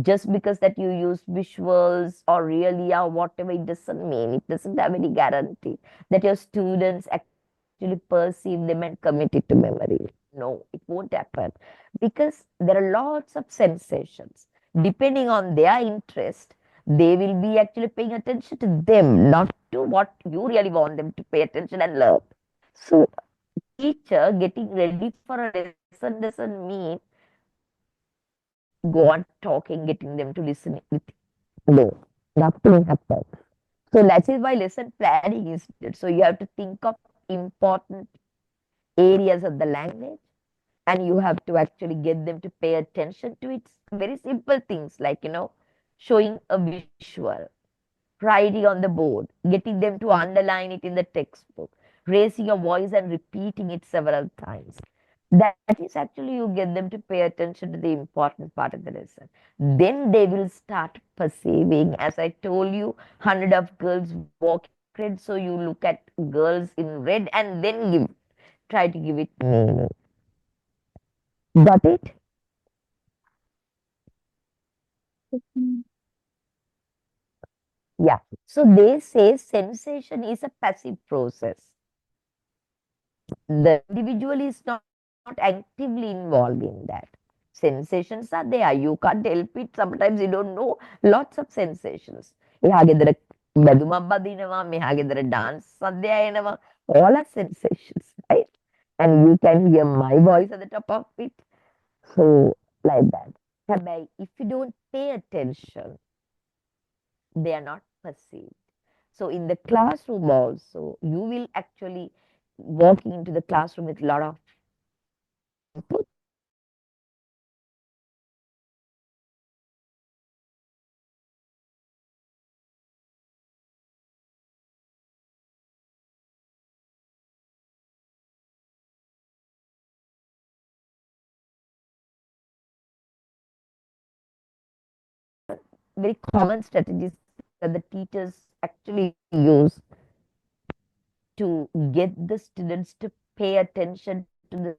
Just because that you use visuals or really or whatever, it doesn't mean, it doesn't have any guarantee that your students actually perceive them and commit it to memory. No, it won't happen because there are lots of sensations. Depending on their interest, they will be actually paying attention to them, not to what you really want them to pay attention and learn. So, teacher getting ready for a lesson doesn't mean go on talking, getting them to listen with no, nothing happens. So that is why lesson planning is needed. So you have to think of important areas of the language and you have to actually get them to pay attention to it. Very simple things like, showing a visual, writing on the board, getting them to underline it in the textbook, raising your voice and repeating it several times. That is actually you get them to pay attention to the important part of the lesson. Then they will start perceiving. As I told you, 100 of girls walk red, so you look at girls in red and then try to give it meaning. Got it? Yeah. So they say sensation is a passive process. The individual is not actively involved in that. Sensations are there. You can't help it. Sometimes you don't know lots of sensations. එහා ගෙදර බැදුමක් බදිනවා, මෙහා ගෙදර dance සද්දය එනවා. All are sensations, right? And you can hear my voice at the top of it. So, like that. හැබැයි, if you don't pay attention, they are not perceived. So in the classroom also, you will actually walking into the classroom with a lot of input. Very common strategies that the teachers actually use to get the students to pay attention to the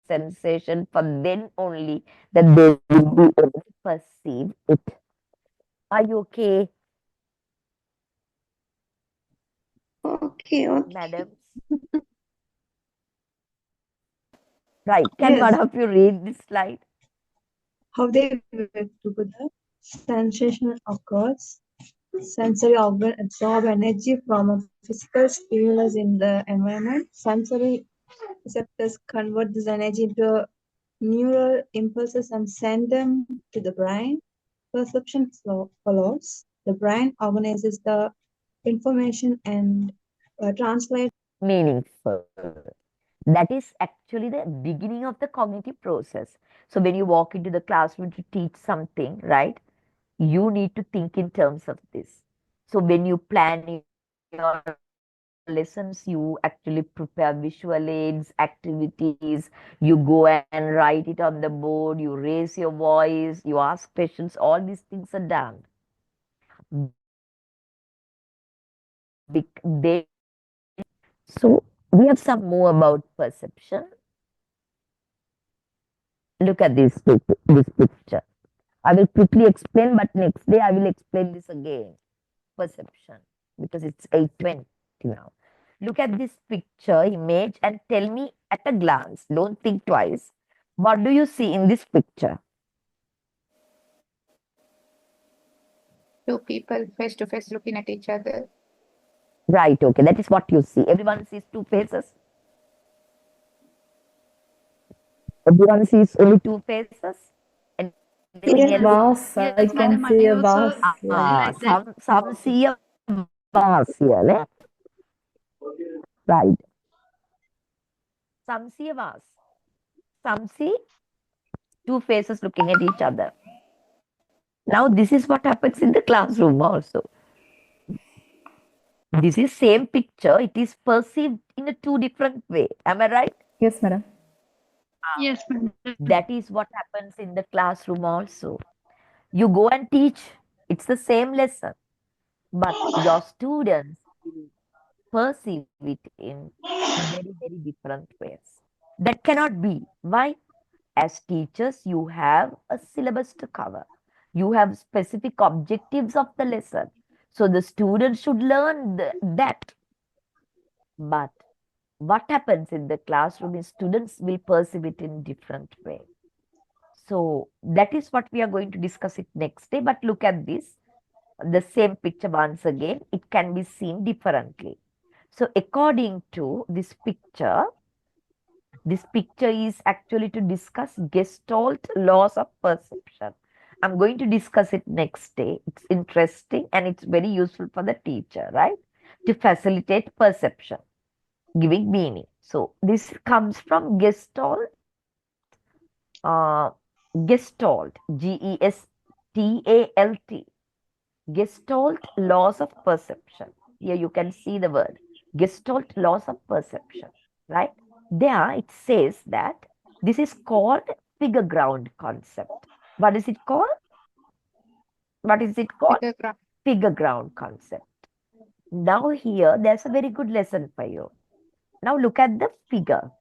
sensation, for then only that they will be able to perceive it. Are you okay, Okay. madams? Right. Can Yes. one of you read this slide? How they work together. Sensation occurs. Sensory organ absorb energy from a physical stimulus in the environment. Sensory receptors convert this energy into neural impulses and send them to the brain. Perception follows. The brain organizes the information and translates Meaningful. That is actually the beginning of the cognitive process. So when you walk into the classroom to teach something, right, you need to think in terms of this. So when you plan your lessons, you actually prepare visual aids, activities, you go and write it on the board, you raise your voice, you ask questions, all these things are done. They, so we have some more about perception. Look at this picture. I will quickly explain, but next day I will explain this again. Perception, because it's 8:20 now. Look at this picture image and tell me at a glance, don't think twice. What do you see in this picture? Two people face to face looking at each other. Right, okay, that is what you see. Everyone sees two faces. Everyone sees only two faces. Anything else? Vase. I Yes, can madam. see I a also vase. Yeah. like that. Some see a vase here, né? Right. Some see a vase. Some see two faces looking at each other. Now this is what happens in the classroom also. This is same picture. It is perceived in a two different way. Am I right? Yes, madam. Yes, ma'am. That is what happens in the classroom also. You go and teach, it's the same lesson, but your students will perceive it in very, very different ways. That cannot be. Why? As teachers, you have a syllabus to cover. You have specific objectives of the lesson. So the students should learn that. But what happens in the classroom is students will perceive it in different way. So that is what we are going to discuss it next day. But look at this, the same picture once again, it can be seen differently. So according to this picture is actually to discuss Gestalt laws of perception. I'm going to discuss it next day. It's interesting and it's very useful for the teacher, right? To facilitate perception, giving meaning. So this comes from Gestalt, Gestalt, Gestalt laws of perception. Here you can see the word Gestalt laws of perception, right? There it says that this is called figure ground concept. What is it called? What is it called? Figure ground. Figure ground concept. Now here there's a very good lesson for you. Now look at the figure.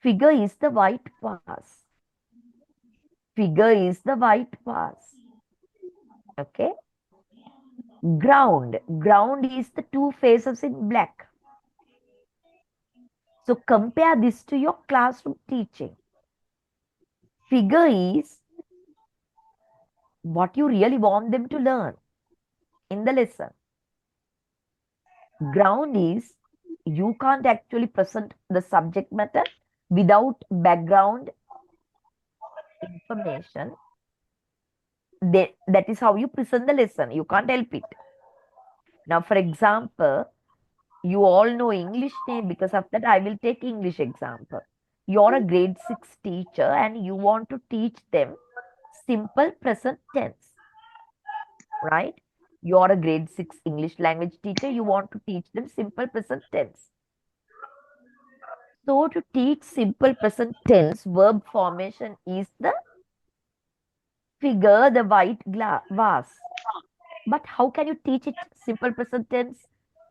Figure is the white pass. Figure is the white pass. Okay. Ground. Ground is the two faces in black. So compare this to your classroom teaching. Figure is what you really want them to learn in the lesson. Ground is you can't actually present the subject matter without background information. That is how you present the lesson. You can't help it. Now, for example, you all know English name. Because of that, I will take English example. You're a grade 6 teacher and you want to teach them simple present tense, right? You're a grade 6 English language teacher. You want to teach them simple present tense. So to teach simple present tense, verb formation is the figure, the white vase. But how can you teach it simple present tense?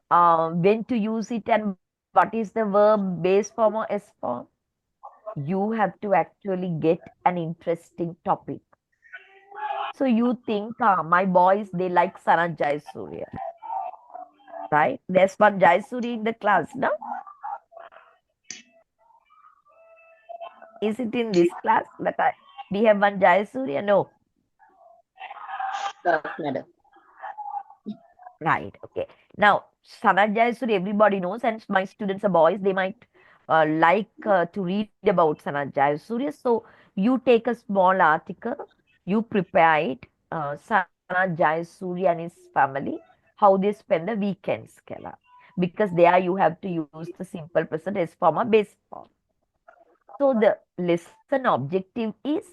When to use it and what is the verb, base form or S form? You have to actually get an interesting topic. So you think, my boys, they like Sana Jayasuriya, right? There's one Jayasuri in the class, no? Is it in this class that we have one Jayasuriya? No. Yes, madam. Right. Okay. Now, Sana Jayasuri, everybody knows, and my students are boys, they might like to read about Sana Jayasuri. So you take a small article, you prepare it, Sana Jayasuri and his family, how they spend the weekends, Kela. Because there you have to use the simple present S form or base form. So the lesson objective is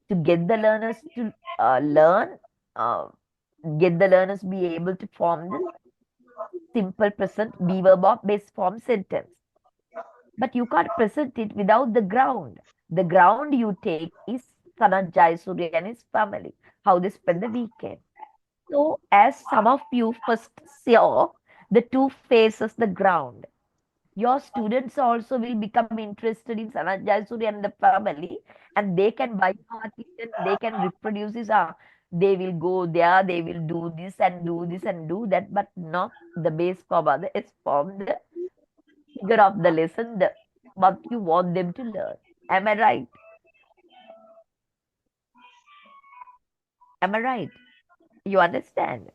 to get the learners to learn, uh, get the learners be able to form the simple present be verb or base form sentence. But you can't present it without the ground. The ground you take is Sanat Jayasuri and his family, how they spend the weekend. So as some of you first saw the two faces, the ground, your students also will become interested in Sanat Jayasuri and the family, and they can buy part it and they can reproduce this. They will go there, they will do this and do this and do that, but not the base form or the S form, the figure of the lesson, the what you want them to learn. Am I right? Am I right? You understand?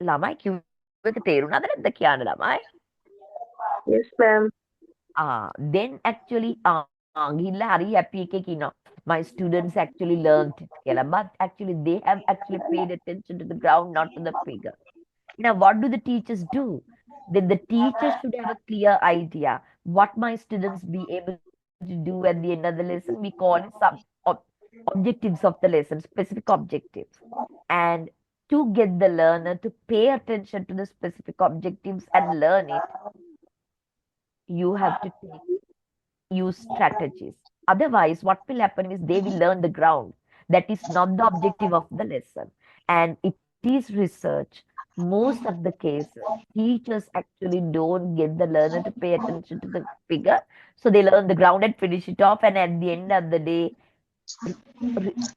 ළමයි කිව්ව එක තේරුණාද නැද්ද කියන්න ළමයි? Yes, ma'am. Then actually ගිහිල්ලා හරි happy එකක ඉන්නවා. My students actually learned it කියලා. But actually they have actually paid attention to the ground, not to the figure. Now what do the teachers do? Then the teacher should have a clear idea what my students be able to do at the end of the lesson. We call it objectives of the lesson, specific objectives. And to get the learner to pay attention to the specific objectives and learn it, you have to use strategies. Otherwise, what will happen is they will learn the ground. That is not the objective of the lesson. And it is research. Most of the cases, teachers actually don't get the learner to pay attention to the figure. So they learn the ground and finish it off. And at the end of the day,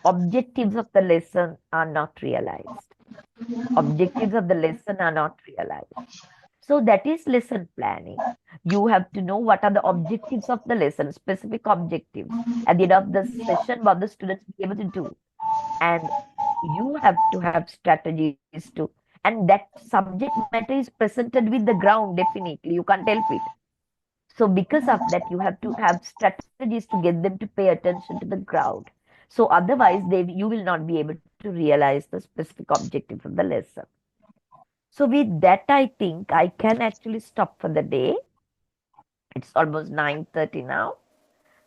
objectives of the lesson are not realized. Objectives of the lesson are not realized. So that is lesson planning. You have to know what are the objectives of the lesson, specific objectives. At the end of the session, what the students be able to do. And you have to have strategies to, and that subject matter is presented with the ground, definitely. You can't help it. So because of that, you have to have strategies to get them to pay attention to the ground. So otherwise, you will not be able to realize the specific objective of the lesson. So with that, I think I can actually stop for the day. It's almost 9:30 now.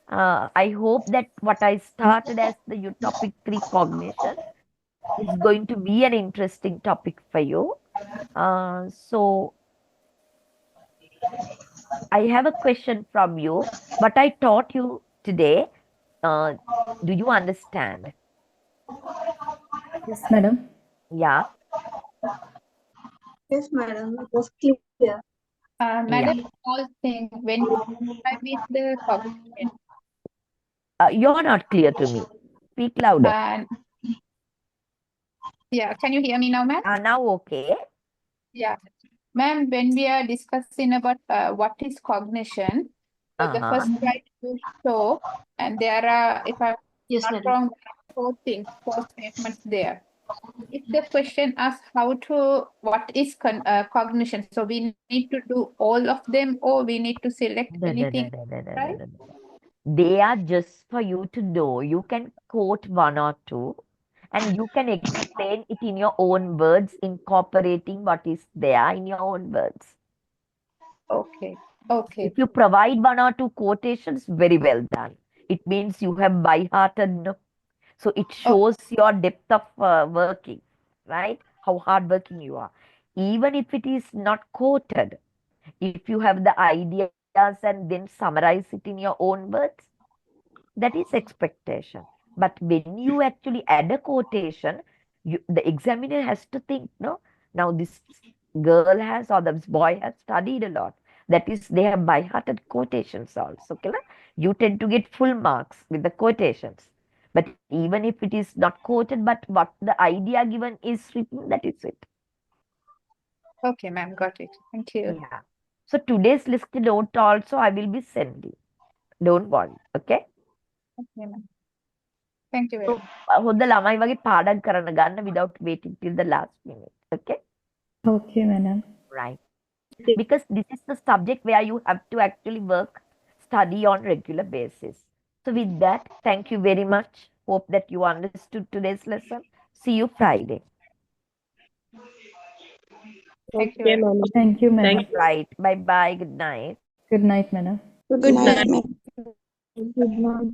I hope that what I started as the topic 3 cognition is going to be an interesting topic for you. So I have a question from you. What I taught you today, uh, do you understand? Yes, madam. Yeah, Yes, madam. It was clear. yeah. Madam, small thing, when you describe with the cognition, You're not clear to me. Speak louder. and yeah, can you hear me now, ma'am? Now, okay. Yeah. Ma'am, when we are discussing about what is cognition, so the Uh-huh. first slide you show, and there are, if I'm Yes, not madam. wrong, four things, four statements there. If the question asks what is cognition, so we need to do all of them, or we need to select No, no, no, anything, no, no, no, no, right? no, no. They are just for you to know. You can quote one or two and you can explain it in your own words, incorporating what is there in your own words. Okay. Okay. If you provide one or two quotations, very well done. It means you have by hearted. No? So it Oh, shows your depth of working, right? How hardworking you are. Even if it is not quoted, if you have the ideas and then summarize it in your own words, that is expectation. But when you actually add a quotation, the examiner has to think, no, now this girl has or this boy has studied a lot. That is, they have by hearted quotations also. Okay, na? You tend to get full marks with the quotations. But even if it is not quoted, but what the idea given is written, that is it. okay, ma'am, got it. Thank you. Yeah. So today's list note also I will be sending. Don't worry. Okay. Okay, ma'am. Thank you very So, much. හොඳ ළමයි වගේ පාඩම් කරන්න ගන්න without waiting till the last minute. Okay? Okay, madam. Right. Because this is the subject where you have to actually work, study on regular basis. So with that, thank you very much. Hope that you understood today's lesson. See you Friday. Thank you Okay, very much. ma'am. Thank you, madam. Thank you. Right. Bye bye. Good night. Good night, madam. Good night. Good night.